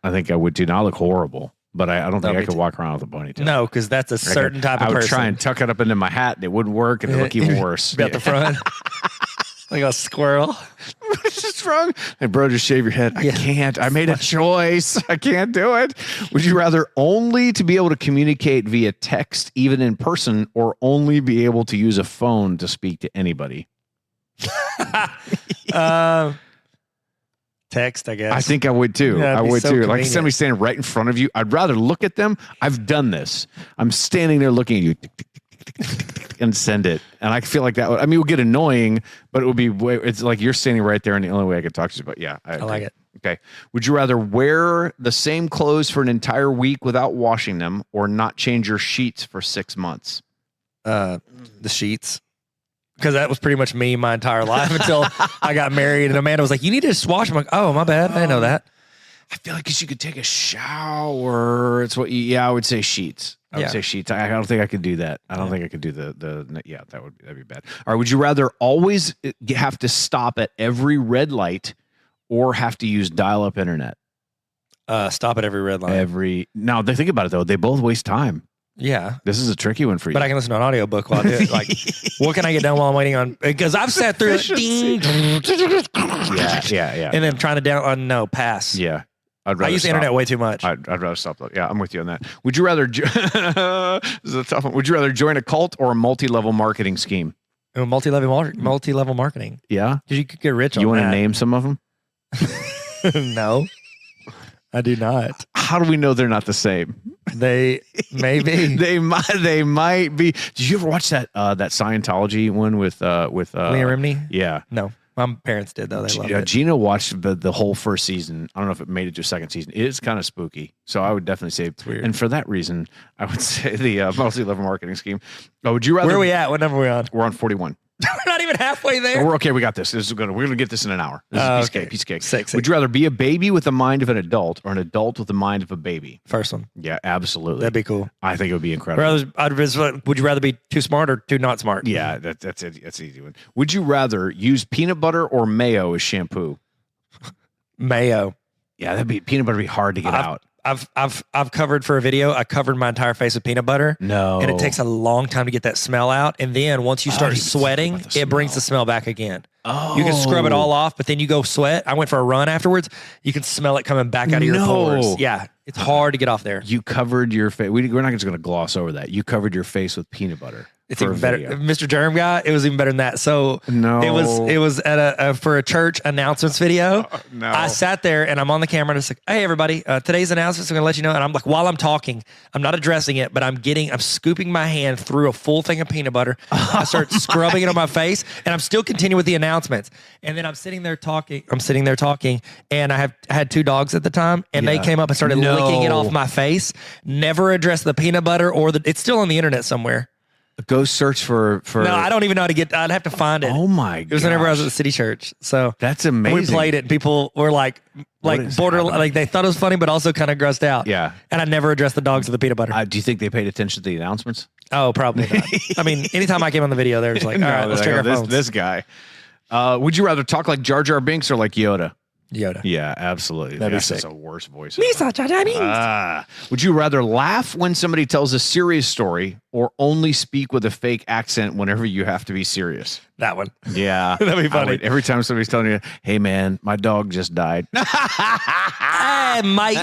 I think I would too. Now I look horrible, but I don't think I could walk around with a ponytail. No, because that's a certain type of person. I would try and tuck it up into my hat, and it wouldn't work, and it look even worse. Be at the front. Like a squirrel. What's just wrong? Hey, bro, just shave your head. I can't. I made a choice. I can't do it. Would you rather only to be able to communicate via text, even in person, or only be able to use a phone to speak to anybody? Text, I guess. I think I would too. Yeah, I would so too. convenient. Like somebody standing right in front of you. I'd rather look at them. I've done this. I'm standing there looking at you. And send it. And I feel like that would, it would get annoying, but it would be it's like you're standing right there and the only way I could talk to you. But yeah, I like it. Okay. Would you rather wear the same clothes for an entire week without washing them or not change your sheets for 6 months? The sheets. Because that was pretty much me my entire life until I got married. And Amanda was like, you need to just wash them. I'm like, oh, my bad. I didn't know that. I feel like because you could take a shower. It's what I would say sheets. I would say sheets. I don't think I could do that. I don't think I could do that'd be bad. All right. Would you rather always have to stop at every red light or have to use dial-up internet? Stop at every red light. Now they think about it though. They both waste time. Yeah. This is a tricky one for you. But I can listen to an audiobook while I do it. Like, what can I get done while I'm waiting on? Because I've sat through it. Yeah. And then trying to pass. Yeah. I use the internet way too much. I'd rather stop though. Yeah, I'm with you on that. Would you rather? This is a tough one. Would you rather join a cult or a multi-level marketing scheme? Multi-level marketing. Yeah, because you could get rich on that. You want to name some of them? No, I do not. How do we know they're not the same? They maybe they might be. Did you ever watch that Scientology one with Leah Remini? Yeah, no. My parents did though. They loved it. Gina watched the whole first season. I don't know if it made it to a second season. It is kind of spooky, so I would definitely say it's weird. And for that reason, I would say the multi-level marketing scheme. Oh, would you rather? Where are we at? What number are we on? We're on 41. We're not even halfway there. We're okay. We got this. We're gonna get this in an hour. This is piece of cake. Six. Would you rather be a baby with the mind of an adult or an adult with the mind of a baby? First one. Yeah, absolutely. That'd be cool. I think it would be incredible. Would you rather be too smart or too not smart? Yeah, that's it. That's an easy one. Would you rather use peanut butter or mayo as shampoo? Mayo. Yeah, peanut butter would be hard to get out. I've covered for a video. I covered my entire face with peanut butter. No, and it takes a long time to get that smell out. And then once you start sweating, it brings the smell back again. Oh, you can scrub it all off, but then you go sweat. I went for a run afterwards. You can smell it coming back out of your pores. Yeah, it's hard to get off there. You covered your face. We're not just going to gloss over that. You covered your face with peanut butter. It's even better. Mr. Germ guy, it was even better than that. So it was at for a church announcements video. No. I sat there and I'm on the camera and it's like, hey everybody, today's announcements, I'm gonna let you know. And I'm like, while I'm talking, I'm not addressing it, but I'm scooping my hand through a full thing of peanut butter. I start scrubbing it on my face and I'm still continuing with the announcements. And then I'm sitting there talking and I had 2 dogs at the time and they came up and started licking it off my face. Never addressed the peanut butter it's still on the internet somewhere. Go search for. No, I don't even know how to get. I'd have to find it. Oh my! It was whenever I was at the city church. So that's amazing. We played it, and people were like borderline, like they thought it was funny, but also kind of grossed out. Yeah. And I never addressed the dogs with the peanut butter. Do you think they paid attention to the announcements? Oh, probably not. I mean, anytime I came on the video, they were just like, "All right, let's check our phones." This guy. Would you rather talk like Jar Jar Binks or like Yoda? Yoda. Yeah, absolutely. That'd be sick. That's a worse voice. Misa, would you rather laugh when somebody tells a serious story or only speak with a fake accent whenever you have to be serious? That one. Yeah. That'd be funny. Every time somebody's telling you, hey, man, my dog just died. Hey, mate.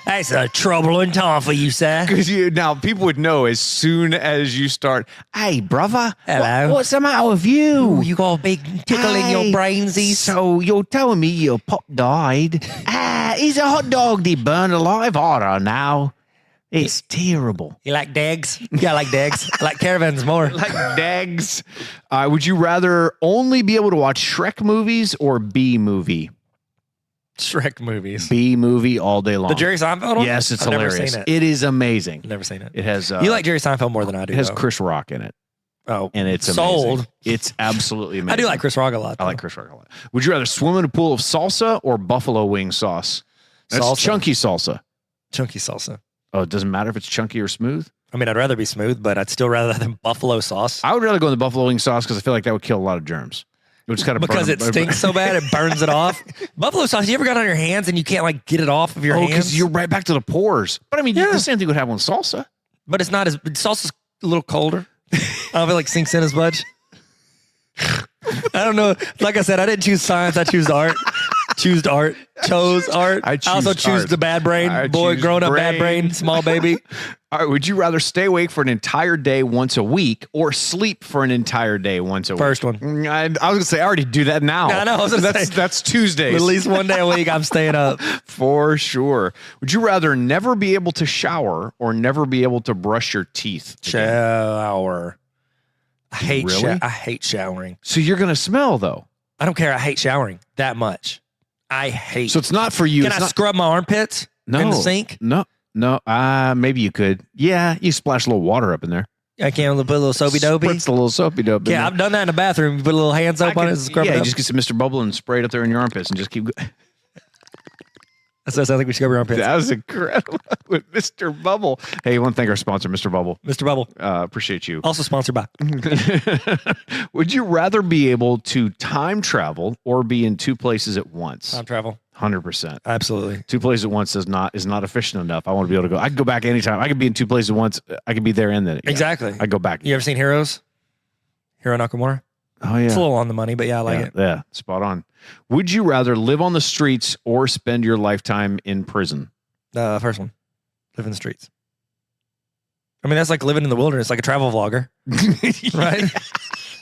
That's a troubling time for you, sir. Because now people would know as soon as you start, hey, brother. Hello. What's the matter with you? Ooh, you got a big tickle in your brainsies. So you're telling me your pop died? Is a hot dog they burn alive? I don't know. It's terrible. You like dags? Yeah, I like dags. I like caravans more. Like dags. Would you rather only be able to watch Shrek movies or B movie? Shrek movies. B movie all day long. The Jerry Seinfeld one? Yes, it's I've hilarious. Never seen it. It is amazing. Never seen it. It has. You like Jerry Seinfeld more than I do. It has Chris Rock in it. Oh, and it's sold. amazing. It's absolutely amazing. I do like Chris Rock a lot. I like Chris Rock a lot. Would you rather swim in a pool of salsa or buffalo wing sauce? That's Salsa. chunky salsa. Chunky salsa. Oh, it doesn't matter if it's chunky or smooth? I mean, I'd rather be smooth, but I'd still rather than buffalo sauce. I would rather go in the buffalo wing sauce because I feel like that would kill a lot of germs. It would just kind of Because it stinks so bad, it burns it off. Buffalo sauce, you ever got it on your hands and you can't like get it off of your hands? because you're right back to the pores. But I mean, Yeah. the same thing would happen with salsa. But it's not as, salsa's a little colder. I don't feel like sinks in as much. I don't know. Like I said, I didn't choose science. I chose art. Chose art. I also choose art. the bad brain. I Boy, choose grown up bad brain. brain, small baby. All right, would you rather stay awake for an entire day once a week or sleep for an entire day once a First week? one. I was going to say, I already do that now. I know, I was gonna say. That's Tuesdays. At least one day a week, I'm staying up. For sure. Would you rather never be able to shower or never be able to brush your teeth? again? Shower. I hate Really? I hate showering. So you're going to smell, though. I don't care. I hate showering that much. I hate. So it's not for you. Can It's I not, scrub my armpits in the sink? No. Maybe you could. Yeah, you splash a little water up in there. I can't put a little soapy dopey. Spritz a little soapy dope. in Yeah, there. I've done that in the bathroom. You put a little hand soap on it and scrub yeah, it you up. just get some Mr. Bubble and spray it up there in your armpits and just keep going. That sounds like we should scrub your armpits. That was incredible with Mr. Bubble. Hey, I want to thank our sponsor, Mr. Bubble. Mr. Bubble. Appreciate you. Also sponsored by. Would you rather be able to time travel or be in two places at once? Time travel. 100%. Absolutely. Two places at once is not efficient enough. I want to be able to go. I can go back anytime. I could be in two places at once. I could be there and then. Yeah. Exactly. I go back. You ever seen Heroes? Hero Nakamura? Oh yeah. It's a little on the money, but yeah, I like it. Yeah, spot on. Would you rather live on the streets or spend your lifetime in prison? First one. Live in the streets. I mean, that's like living in the wilderness, like a travel vlogger, right?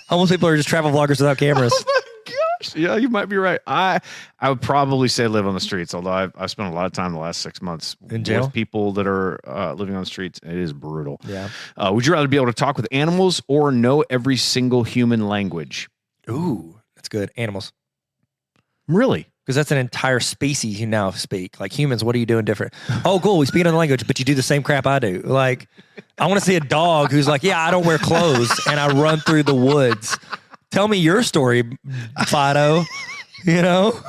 Homeless people are just travel vloggers without cameras. Oh my gosh. Yeah, you might be right. I would probably say live on the streets, although I've spent a lot of time the last 6 months In jail? with people that are living on the streets. It is brutal. Yeah. Would you rather be able to talk with animals or know every single human language? Ooh, that's good. Animals. Really? Because that's an entire species you now speak. Like humans, what are you doing different? Oh, cool. We speak another language, but you do the same crap I do. Like, I want to see a dog who's like, yeah, I don't wear clothes and I run through the woods. Tell me your story, Fido. You know?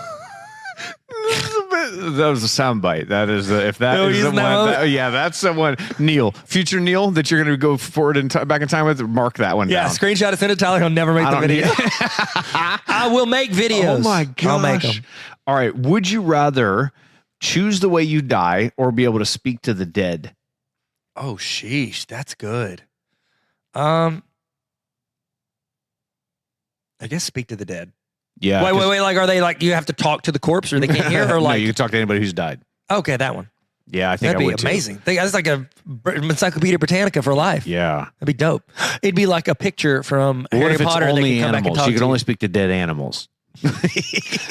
That was a soundbite. That is, if that No, is he's someone, not. yeah, that's someone. Neil, future Neil, that you're going to go forward and back in time with. Mark that one Yeah, down. screenshot it, send it to Tyler. He'll never make I the don't video. I will make videos. Oh my gosh! I'll make them. All right. Would you rather choose the way you die or be able to speak to the dead? Oh, sheesh. That's good. I guess speak to the dead. Yeah. Wait. Like, are they like, you have to talk to the corpse or they can't hear? Or no, like, you can talk to anybody who's died. okay, that one. Yeah, I think That'd I be would amazing. That's like a Encyclopedia Britannica for life. too. Yeah. That'd be dope. It'd be like a picture from What Harry if it's Potter. They only can come back and animals? talk You can to only speak to dead animals. I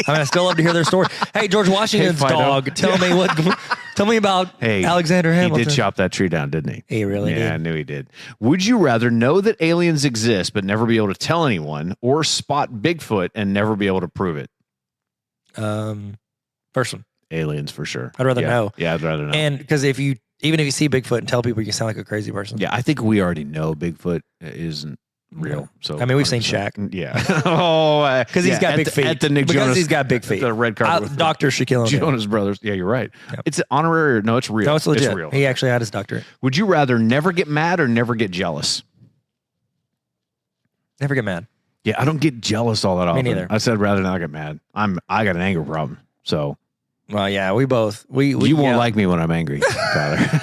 mean, I still love to hear their story. Hey, George Washington's Fido. dog. Tell me about Hey, Alexander Hamilton. He did chop that tree down, didn't he? He really Yeah, I did. knew he did. Would you rather know that aliens exist but never be able to tell anyone, or spot Bigfoot and never be able to prove it? First one. Aliens for sure. I'd rather know. Yeah, I'd rather know. And because even if you see Bigfoot and tell people, you can sound like a crazy person. Yeah, I think we already know Bigfoot isn't real. So I mean, we've seen 100%. Shaq. Yeah. Oh, Because he's got big feet. At the Nick because Jonas, he's got big feet. The red carpet. with the Dr. Shaquille O'Neal. Jonas Brothers. Yeah, you're right. Yep. It's honorary. No, it's real. No, it's legit. It's real. He actually had his doctorate. Would you rather never get mad or never get jealous? Never get mad. Yeah, I don't get jealous all that often. neither. I said rather not get mad. I got an anger problem. So Well, yeah, we both. We you won't yeah. like me when I'm angry, Tyler.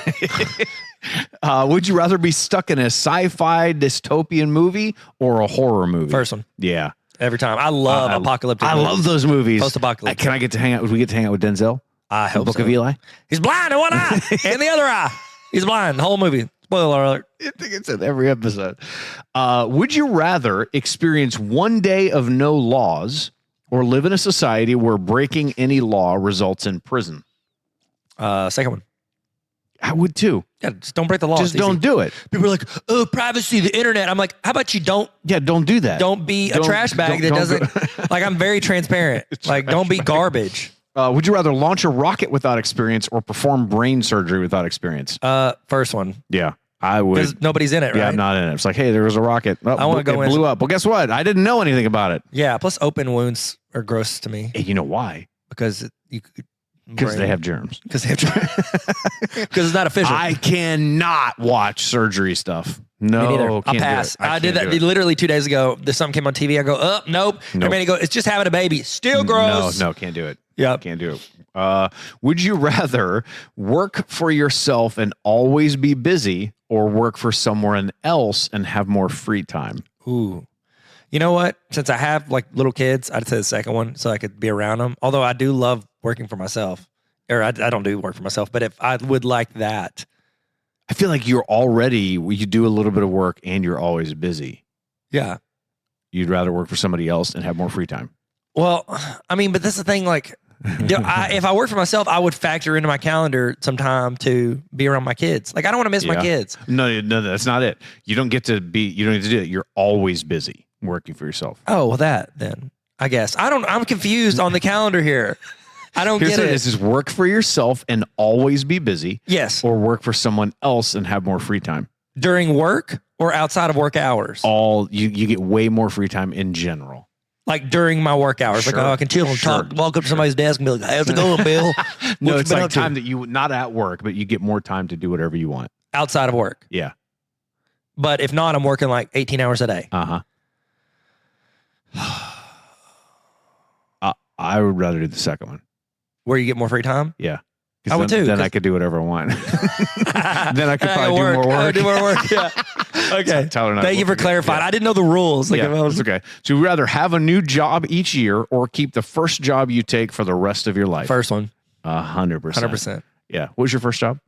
Would you rather be stuck in a sci-fi dystopian movie or a horror movie? First one. Yeah. Every time. I love apocalyptic I movies. love those movies. Post-apocalyptic. Can I get to hang out? Would we get to hang out with Denzel? I hope Book so. of Eli? He's blind in one eye and the other eye. He's blind. The whole movie. Spoiler alert. I think it's in every episode. Would you rather experience one day of no laws or live in a society where breaking any law results in prison? Second one. I would too. Yeah, just don't break the law. Just It's easy. don't do it. People are like, oh, privacy, the internet. I'm like, how about you don't Don't do that. be a Don't- trash bag that don't doesn't like I'm very transparent. Like don't be garbage. Would you rather launch a rocket without experience or perform brain surgery without experience? First one. Yeah. I would. Because nobody's in it, right? Yeah, I'm not in it. It's like, hey, there was a rocket. Oh, I wanna go it in. blew up. Well, guess what? I didn't know anything about it. Yeah. Plus, open wounds are gross to me Hey, you know why? because Because they have germs. Because they have because it's not official. I cannot watch surgery stuff. No, Me neither. I'll can't do pass. it. I did can't that do it. literally 2 days ago. There's something came on TV. I go, nope. Everybody go, it's just having a baby. Still gross. No, can't do it. Yep. Can't do it. Would you rather work for yourself and always be busy, or work for someone else and have more free time? Ooh. You know what? Since I have like little kids, I'd say the second one so I could be around them. Although I do love working for myself. Or I don't do work for myself, but if I would like that. I feel like you do a little bit of work and you're always busy. Yeah. You'd rather work for somebody else and have more free time. Well, I mean, but that's the thing. Like, if I work for myself, I would factor into my calendar some time to be around my kids. Like, I don't want to miss my kids. No, that's not it. You don't get to do it. You're always busy working for yourself. Oh, well, that then I guess I'm confused on the calendar here. I don't get it. This is work for yourself and always be busy. Yes. Or work for someone else and have more free time. During work or outside of work hours? You get way more free time in general. Like during my work hours. Sure. Like, I can chill and talk, walk up to somebody's desk and be like, how's it going, Bill? No, it's like time that you, not at work, but you get more time to do whatever you want. Outside of work. Yeah. But if not, I'm working like 18 hours a day. Uh-huh. I would rather do the second one. Where you get more free time? Yeah. I would too. Then I could do whatever I want. Then I could probably do more I work. do more work. Yeah. Okay. Thank you for clarifying. I didn't know the rules. Like, Yeah, it's okay. So you'd rather have a new job each year or keep the first job you take for the rest of your life? First one. 100%. 100%. Yeah. What was your first job?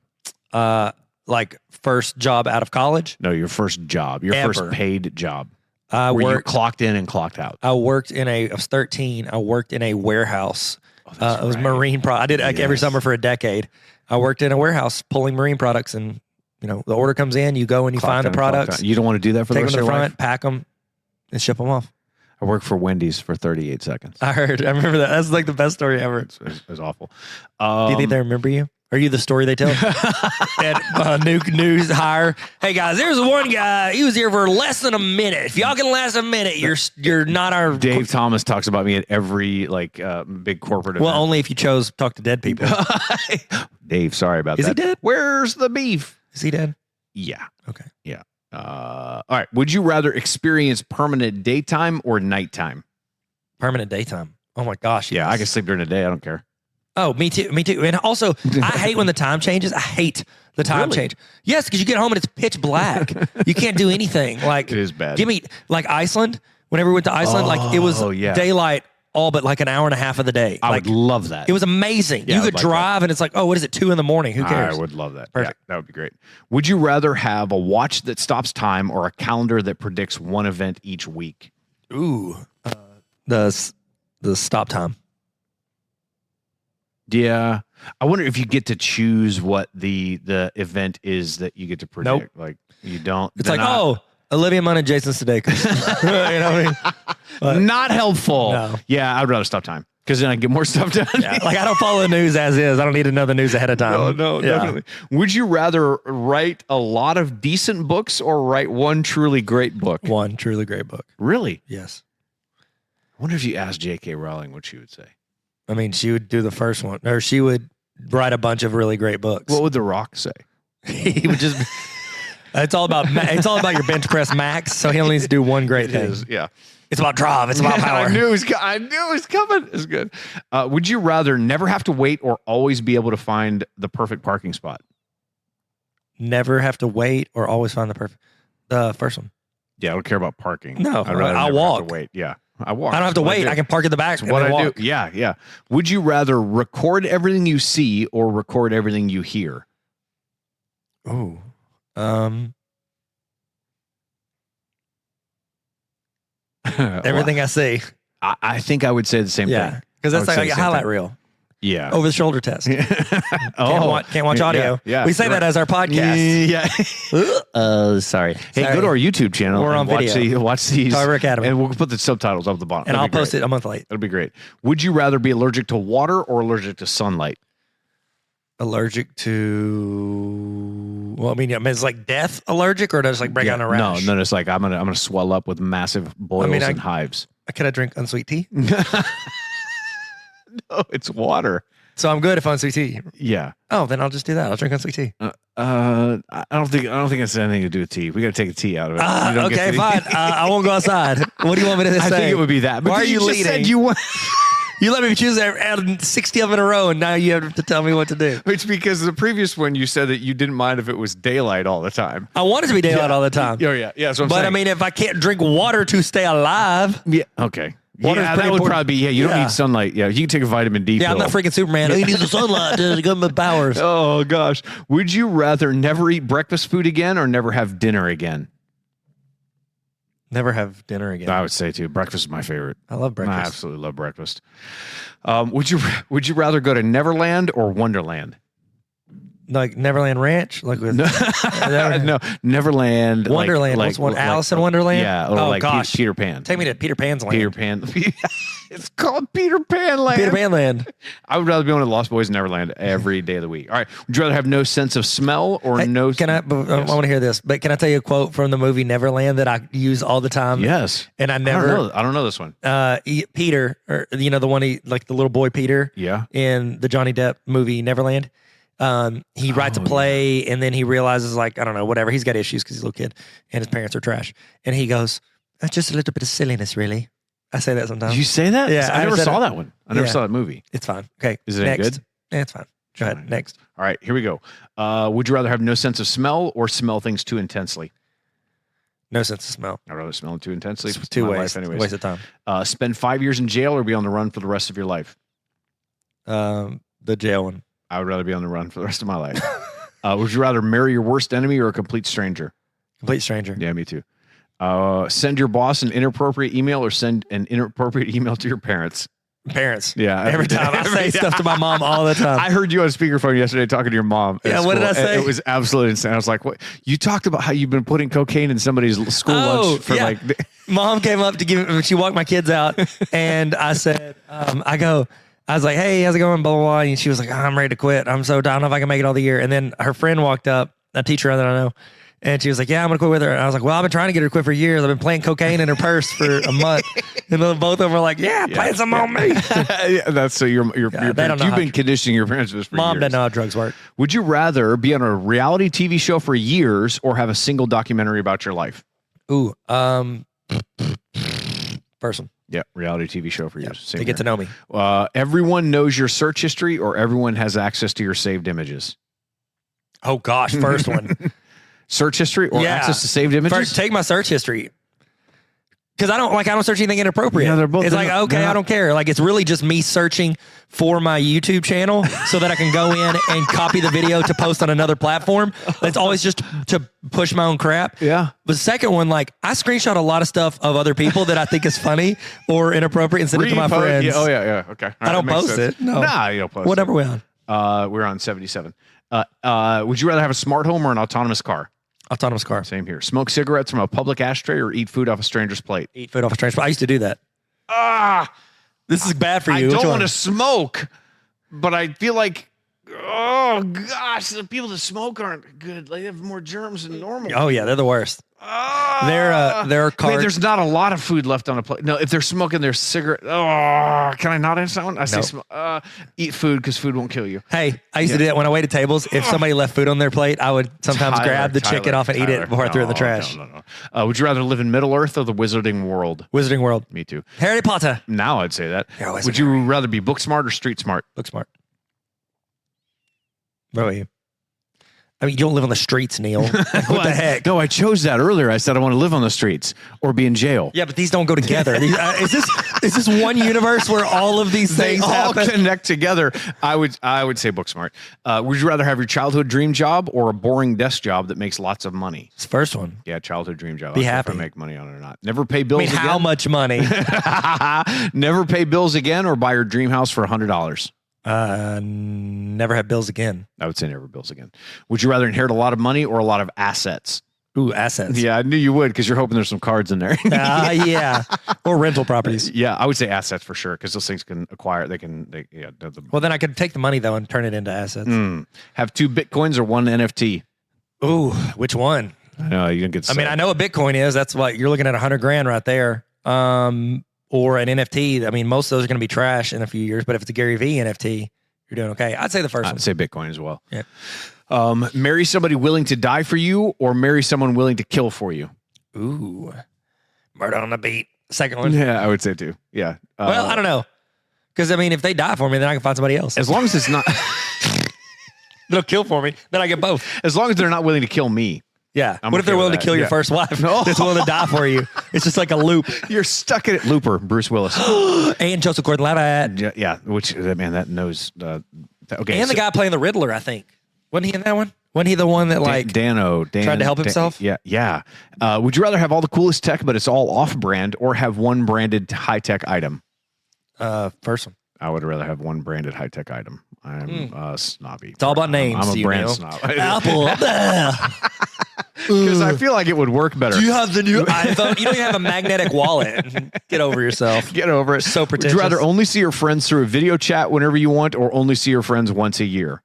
Like first job out of college? No, your first job. Your Ever. first paid job. I where you worked. clocked in and clocked out. I was 13. I worked in a warehouse. It was marine I did like every summer for a decade. I worked in a warehouse pulling marine products, and the order comes in, you go and you find the products. You don't want to do that for the Take rest them to of the your front, life? pack them, and ship them off. I worked for Wendy's for 38 seconds. I remember that. That's like the best story ever. It was awful. Do you think they remember you? Are you the story they tell? And new news hire. Hey guys, there's one guy. He was here for less than a minute. If y'all can last a minute, you're not our. Dave Thomas talks about me at every big corporate event. Well, only if you chose to talk to dead people. Dave, sorry about that. Is he dead? Where's the beef? Is he dead? Yeah. Okay. Yeah. All right. Would you rather experience permanent daytime or nighttime? Permanent daytime. Oh my gosh. Yeah, yes. I can sleep during the day. I don't care. Oh, me too. Me too. And also, I hate when the time changes. I hate the time change. Yes, because you get home and it's pitch black. You can't do anything. Like, it is bad. Give me like Iceland. Whenever we went to Iceland, like it was daylight all but like an hour and a half of the day. I would love that. It was amazing. Yeah, you could drive and it's like, oh, what is it? 2 a.m? Who cares? I would love that. Perfect. Yeah, that would be great. Would you rather have a watch that stops time or a calendar that predicts one event each week? Ooh, the stop time. Yeah, I wonder if you get to choose what the event is that you get to predict. Nope. Like you don't. It's like, Olivia Munn and Jason Sudeikis. You know what I mean? But, not helpful. No. Yeah, I'd rather stop time because then I get more stuff done. Yeah, like I don't follow the news as is. I don't need to know the news ahead of time. No, definitely. Would you rather write a lot of decent books or write one truly great book? One truly great book. Really? Yes. I wonder if you asked J.K. Rowling what she would say. I mean, she would do the first one, or she would write a bunch of really great books. What would The Rock say? He would just. It's all about your bench press max. So he only needs to do one great thing. Yeah. It's about drive. It's about power. I knew it was coming. It's good. Would you rather never have to wait or always be able to find the perfect parking spot? Never have to wait or always find the first one. Yeah, I don't care about parking. No, I'd rather I'll never walk. have to wait. Yeah, I walk. I don't have to wait. I can park in the back. That's what I walk. do. Yeah. Would you rather record everything you see or record everything you hear? Ooh. Everything I see. I think I would say the same Yeah. thing. Because that's I would like say a the same highlight thing. reel. Yeah. Over the shoulder test. Can't watch audio. Yeah. We say that as our podcast. Yeah. Sorry. Hey, Sorry. go to our YouTube channel. We're on and video. watch these. Tyler Academy. And we'll put the subtitles up the bottom. And I'll post it a month late. That'll be great. Would you rather be allergic to water or allergic to sunlight? Allergic to Well, I mean, is like death allergic or does it like break out in a rash? No, it's like I'm gonna swell up with massive boils and hives. Can I drink unsweet tea? No, it's water. So I'm good if unsweet tea. Yeah. Oh, then I'll just do that. I'll drink unsweet tea. I don't think it's anything to do with tea. We got to take the tea out of it. Okay, fine. I won't go outside. What do you want me to say? I think it would be that. Why are you just leading? said you want. You let me choose out of 60 of them in a row, and now you have to tell me what to do. It's because the previous one you said that you didn't mind if it was daylight all the time. I want it to be daylight all the time. Oh yeah. That's what I'm but saying. I mean, if I can't drink water to stay alive, yeah. Okay. Water's that pretty would important. probably be. You don't need sunlight. Yeah, you can take a vitamin D pill. I'm not freaking Superman. You need the sunlight to give me powers. Oh gosh, would you rather never eat breakfast food again or never have dinner again? Never have dinner again. I would say too. Breakfast is my favorite. I love breakfast. I absolutely love breakfast. Would you rather go to Neverland or Wonderland? Like Neverland Ranch, like with No, Neverland. Wonderland. What's one? Alice in Wonderland. Yeah. Or like gosh, Peter Pan. Take me to Peter Pan's land. Peter Pan. It's called Peter Pan Land. Peter Pan Land. I would rather be on the Lost Boys in Neverland every day of the week. All right. Would you rather have no sense of smell or no? Can I? I want to hear this, but can I tell you a quote from the movie Neverland that I use all the time? Yes. And I never. I don't know this one. Peter, or the one like the little boy Peter. Yeah. In the Johnny Depp movie Neverland. He writes a play and then he realizes like, I don't know, whatever. He's got issues because he's a little kid and his parents are trash. And he goes, that's just a little bit of silliness, really. I say that sometimes. You say that? Yeah. I never saw that one. I never saw that movie. It's fine. Okay. Is it any good? Yeah, it's fine. Go ahead. Next. All right, here we go. Would you rather have no sense of smell or smell things too intensely? No sense of smell. I'd rather smell them too intensely. It's two ways. Anyways. Waste of time. Spend 5 years in jail or be on the run for the rest of your life? The jail one. I would rather be on the run for the rest of my life. Would you rather marry your worst enemy or a complete stranger? Complete stranger. Yeah, me too. Send your boss an inappropriate email or send an inappropriate email to your parents? Parents. Yeah. Every time. I say stuff to my mom all the time. I heard you on speakerphone yesterday talking to your mom. Yeah, what did I say? It was absolutely insane. I was like, what? You talked about how you've been putting cocaine in somebody's school lunch for like. Mom came up to she walked my kids out and I said, I was like, hey, how's it going? Blah, blah, blah. And she was like, I'm ready to quit. I don't know if I can make it all the year. And then her friend walked up, a teacher that I know, and she was like, yeah, I'm going to quit with her. And I was like, well, I've been trying to get her to quit for years. I've been playing cocaine in her purse for a month. And then both of them were like, play some on me. That's so your parents, you've been conditioning your parents for Mom years. doesn't know how drugs work. Would you rather be on a reality TV show for years or have a single documentary about your life? Ooh, first one. Yeah, reality TV show for years. They get to know me. Everyone knows your search history or everyone has access to your saved images? Oh, gosh, first one. Search history or access to saved images? First, take my search history. Because I don't search anything inappropriate. Yeah, they're both. It's like, okay, I don't care. Like, it's really just me searching for my YouTube channel so that I can go in and copy the video to post on another platform. It's always just to push my own crap. Yeah. But the second one, like, I screenshot a lot of stuff of other people that I think is funny or inappropriate and send it to my friends. Yeah, yeah. Okay. All right, I don't post sense. it. No. Nah, you don't post What it. number are we on? We're on 77. Would you rather have a smart home or an autonomous car? Autonomous car. Same here. Smoke cigarettes from a public ashtray or eat food off a stranger's plate? Eat food off a stranger's plate. I used to do that. This is bad for you. I don't want to smoke, but I feel like, oh gosh, the people that smoke aren't good. They have more germs than normal. Oh yeah, they're the worst. There are cards. Wait, there's not a lot of food left on a plate. No, if they're smoking their cigarette, can I not answer that one? I say eat food because food won't kill you. Hey, I used to do that when I waited tables. If somebody left food on their plate, I would sometimes grab the chicken off and eat it before I threw it in the trash. No. Would you rather live in Middle Earth or the Wizarding World? Wizarding World. Me too. Harry Potter. Now I'd say that. Yeah, would you rather be book smart or street smart? Book smart. What about you? I mean, you don't live on the streets, Neil. Like, what the heck? No, I chose that earlier. I said I want to live on the streets or be in jail. Yeah, but these don't go together. Is this one universe where all of these things happen? Connect together? I would say book smart. Would you rather have your childhood dream job or a boring desk job that makes lots of money? It's the first one. Yeah, childhood dream job. Be happy. If I make money on it or not. Never pay bills again. How much money? Never pay bills again or buy your dream house for $100. Never have bills again. I would say never bills again. Would you rather inherit a lot of money or a lot of assets? Ooh, assets. Yeah, I knew you would because you're hoping there's some cards in there. Yeah. Or rental properties. Yeah, I would say assets for sure because those things can acquire. Well, then I could take the money though and turn it into assets. Have 2 Bitcoins or 1 NFT? Ooh, which one? No, you didn't get. I mean, I know what Bitcoin is. That's what you're looking at, $100,000 right there. Or an NFT. I mean, most of those are going to be trash in a few years. But if it's a Gary V NFT, you're doing okay. I'd say the first one. I'd say Bitcoin as well. Yeah. Marry somebody willing to die for you, or marry someone willing to kill for you. Ooh, murder on the beat. Second one. Yeah, I would say too. Yeah. Well, I don't know. Because, I mean, if they die for me, then I can find somebody else. As long as it's not. They'll kill for me. Then I get both. As long as they're not willing to kill me. Yeah. I'm What if okay they're with willing to that. kill your Yeah. first wife? No. That's willing to die for you. It's just like a loop. You're stuck in it. Looper, Bruce Willis. And Joseph Gordon-Levitt. Yeah, which man that knows. Okay, And the guy playing the Riddler, I think. Wasn't he in that one? Wasn't he the one that like Dan tried to help himself? Yeah. Would you rather have all the coolest tech, but it's all off-brand, or have one branded high-tech item? First one. I would rather have one branded high-tech item. I'm snobby. It's all about names. I'm a you brand know. snob. Apple. Because I feel like it would work better. Do you have the new iPhone? You don't even have a magnetic wallet. Get over yourself. Get over it. So Would pretentious. you rather only see your friends through a video chat whenever you want, or only see your friends once a year?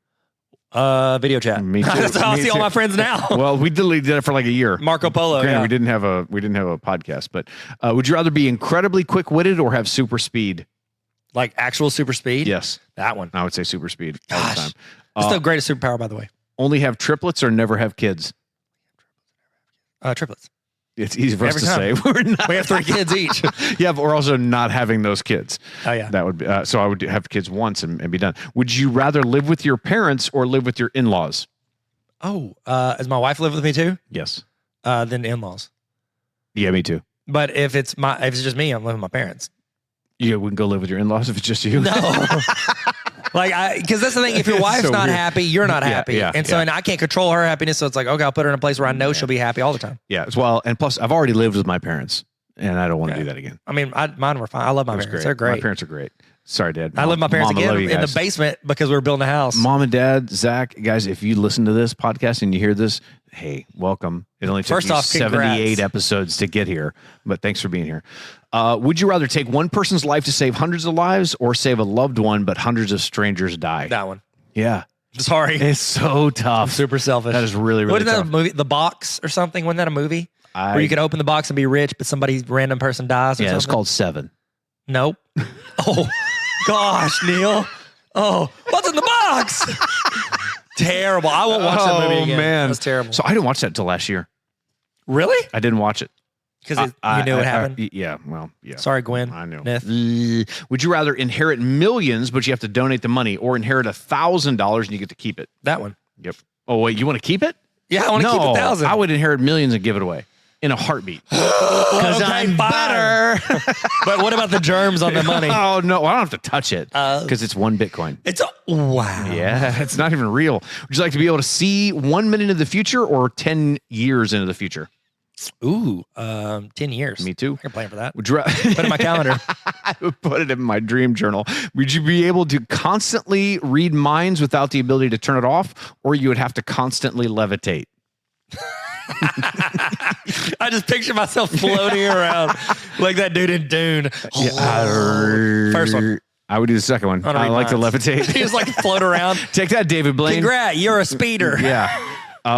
Video chat. Me too. That's how I Me see all too. my friends now. Well, we did it for like a year. Marco Polo. Granted, Yeah. we didn't have a podcast, but would you rather be incredibly quick-witted or have super speed? Like actual super speed. Yes, That one. I would say super speed all the Gosh. time. That's the greatest superpower, by the way. Only have triplets or never have kids. Triplets. It's easy for us Every to time. say. We're not. We have 3 kids each. Yeah, but we're also not having those kids. Oh yeah. That would be so. I would have kids once and be done. Would you rather live with your parents or live with your in-laws? Oh, does my wife live with me too? Yes. Then in-laws. Yeah, me too. But if it's just me, I'm living with my parents. Yeah, we can go live with your in-laws if it's just you. No. Because that's the thing. If your It's wife's so not weird. happy, you're not Yeah, happy. yeah, and so, yeah. and I can't control her happiness. So it's like, okay, I'll put her in a place where I know she'll be happy all the time. Yeah, well, and plus, I've already lived with my parents, and I don't want to Okay. do that again. I mean, mine were fine. I love my It was parents. great. They're great. My parents are great. Sorry, Dad. I live with my parents Mom, I again love you in the guys. basement because we were building a house. Mom and Dad, Zach, guys, if you listen to this podcast and you hear this, hey, welcome. It only took First you off, 78 congrats. episodes to get here, but thanks for being here. Would you rather take one person's life to save hundreds of lives, or save a loved one but hundreds of strangers die? That one. Yeah. Sorry. It's so tough. I'm super selfish. That is really, really Wasn't that tough. a movie? The Box or something? Wasn't that a movie? Where you could open the box and be rich, but somebody random person dies or Yeah, something? it's called Seven. Nope. Oh, gosh, Neil. Oh, what's in the box? Terrible. I won't watch that movie again. Man. That's terrible. So I didn't watch that until last year. Really? I didn't watch it. Because you knew what happened? Yeah, well, yeah. Sorry, Gwen. I know. Nith. Would you rather inherit millions, but you have to donate the money, or inherit $1,000 and you get to keep it? That one. Yep. Oh, wait, you want to keep it? Yeah, I want to keep 1,000. I would inherit millions and give it away in a heartbeat. Because Okay, I'm fine. better. But what about the germs on the money? Oh, no, I don't have to touch it because it's one Bitcoin. It's wow. Yeah, it's not even real. Would you like to be able to see 1 minute into the future or 10 years into the future? Ooh, 10 years. Me too. I can plan for that. Would you Put it in my calendar. I would put it in my dream journal. Would you be able to constantly read minds without the ability to turn it off, or you would have to constantly levitate? I just picture myself floating around like that dude in Dune. First one. I would do the second one. I don't I read like to minds. levitate. He just like float around. Take that, David Blaine. Congrats, you're a speeder. Yeah.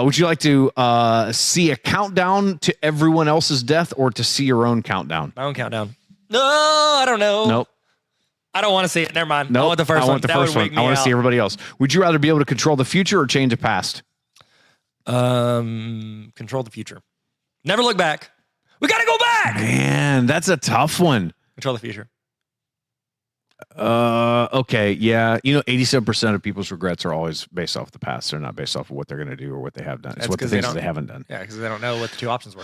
Would you like to see a countdown to everyone else's death, or to see your own countdown? My own countdown. No, I don't know. Nope. I don't want to see it. Never mind. Nope. I want the first one. I want the That first would one. wake I me want to see out. everybody else. Would you rather be able to control the future or change the past? Control the future. Never look back. We got to go back. Man, that's a tough one. Control the future. Okay, yeah. 87% of people's regrets are always based off the past. They're not based off of what they're going to do or what they have done. It's That's what the 'cause they things that don't- they haven't done. Yeah, because they don't know what the two options were.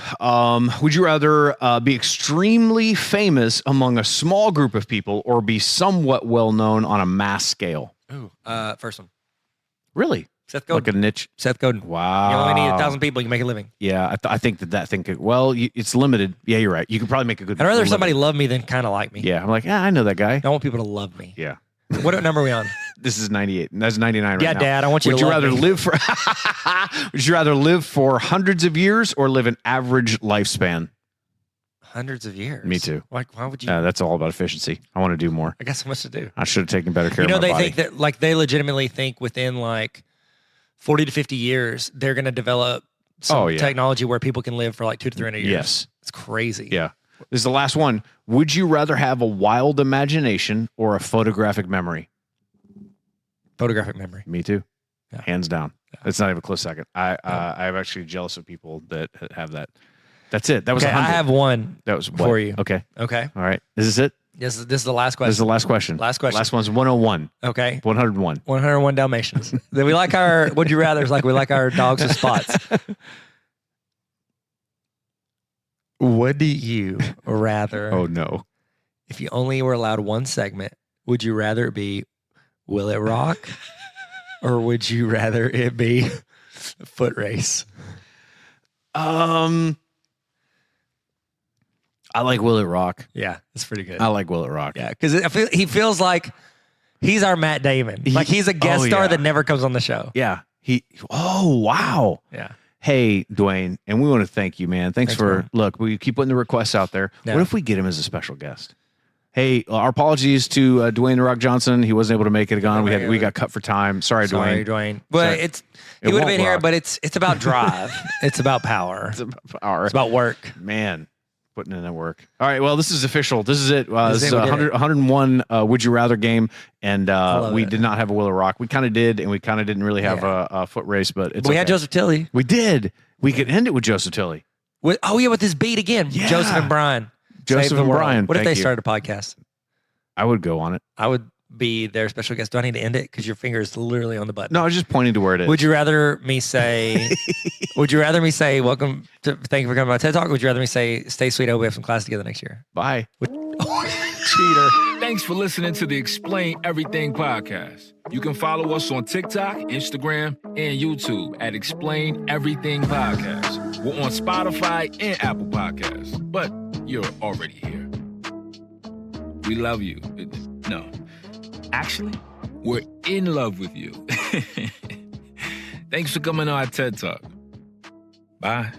Would you rather be extremely famous among a small group of people, or be somewhat well known on a mass scale? Ooh. First one. Really? Seth Like Godin. a niche? Seth Godin. Wow. You only need 1,000 people. You can make a living. Yeah, I think that thing could. Well, it's limited. Yeah, you're right. You could probably make a good. I'd rather living. somebody love me than kind of like me. Yeah, I'm like, I know that guy. I want people to love me. Yeah. What number are we on? This is 98. That's 99 right Yeah, now. Dad, I want you Would to you love rather me. live for Would you rather live for hundreds of years or live an average lifespan? Hundreds of years. Me too. Why would you? That's all about efficiency. I want to do more. I got so much to do. I should have taken better care You know, of my they body. think that, like, they legitimately think within, like, 40 to 50 years, they're going to develop some yeah. technology where people can live for like 200 to 300 years. Yes. It's crazy. Yeah. This is the last one. Would you rather have a wild imagination or a photographic memory? Photographic memory. Me too. Yeah. Hands down. Yeah. It's not even a close second. I'm actually jealous of people that have that. That's it. That was Okay, 100. I have one That was what? for you. Okay. Okay. All right. Is this it? This is the last This is question. the last question. Last question. Last one's 101. Okay. 101. 101 Dalmatians. Then we like our, would you rather, like we like our dogs with spots. Would you rather, Oh, no. if you only were allowed one segment, would you rather it be Will It Rock? Or would you rather it be a foot race? I like Will It Rock. Yeah, it's pretty good. I like Will It Rock. Yeah, because he feels like he's our Matt Damon. Like he's a guest star that never comes on the show. Yeah. Oh, wow. Yeah. Hey, Dwayne, and we want to thank you, man. Thanks for, man. look, we keep putting the requests out there. Yeah. What if we get him as a special guest? Hey, our apologies to Dwayne The Rock Johnson. He wasn't able to make it again. We got cut for time. Sorry, Dwayne. But Sorry. he would have been here, rock. but it's about drive. It's about power. It's about It's about work. Man, putting in that work. All right, well, this is official. This is it. This is it. We did 101 Would You Rather game, and we it. did not have a Will It Rock. We kind of did, and we kind of didn't really have a foot race, but it's We had Joseph Tilley. We did. We could end it with Joseph Tilley. With this beat again. Yeah. Joseph and Brian. Joseph Save the and world. Brian. What if Thank they you. started a podcast? I would go on it. I would be their special guest. Do I need to end it? Because your finger is literally on the button. No, I was just pointing to where it is. Would you rather me say, welcome to, thank you for coming to my TED Talk? Or would you rather me say, stay sweet, I hope we have some class together next year? Bye. Cheater. Thanks for listening to the Explain Everything podcast. You can follow us on TikTok, Instagram, and YouTube at Explain Everything Podcast. We're on Spotify and Apple Podcasts, but you're already here. We love you. No, actually, we're in love with you. Thanks for coming on our TED Talk. Bye.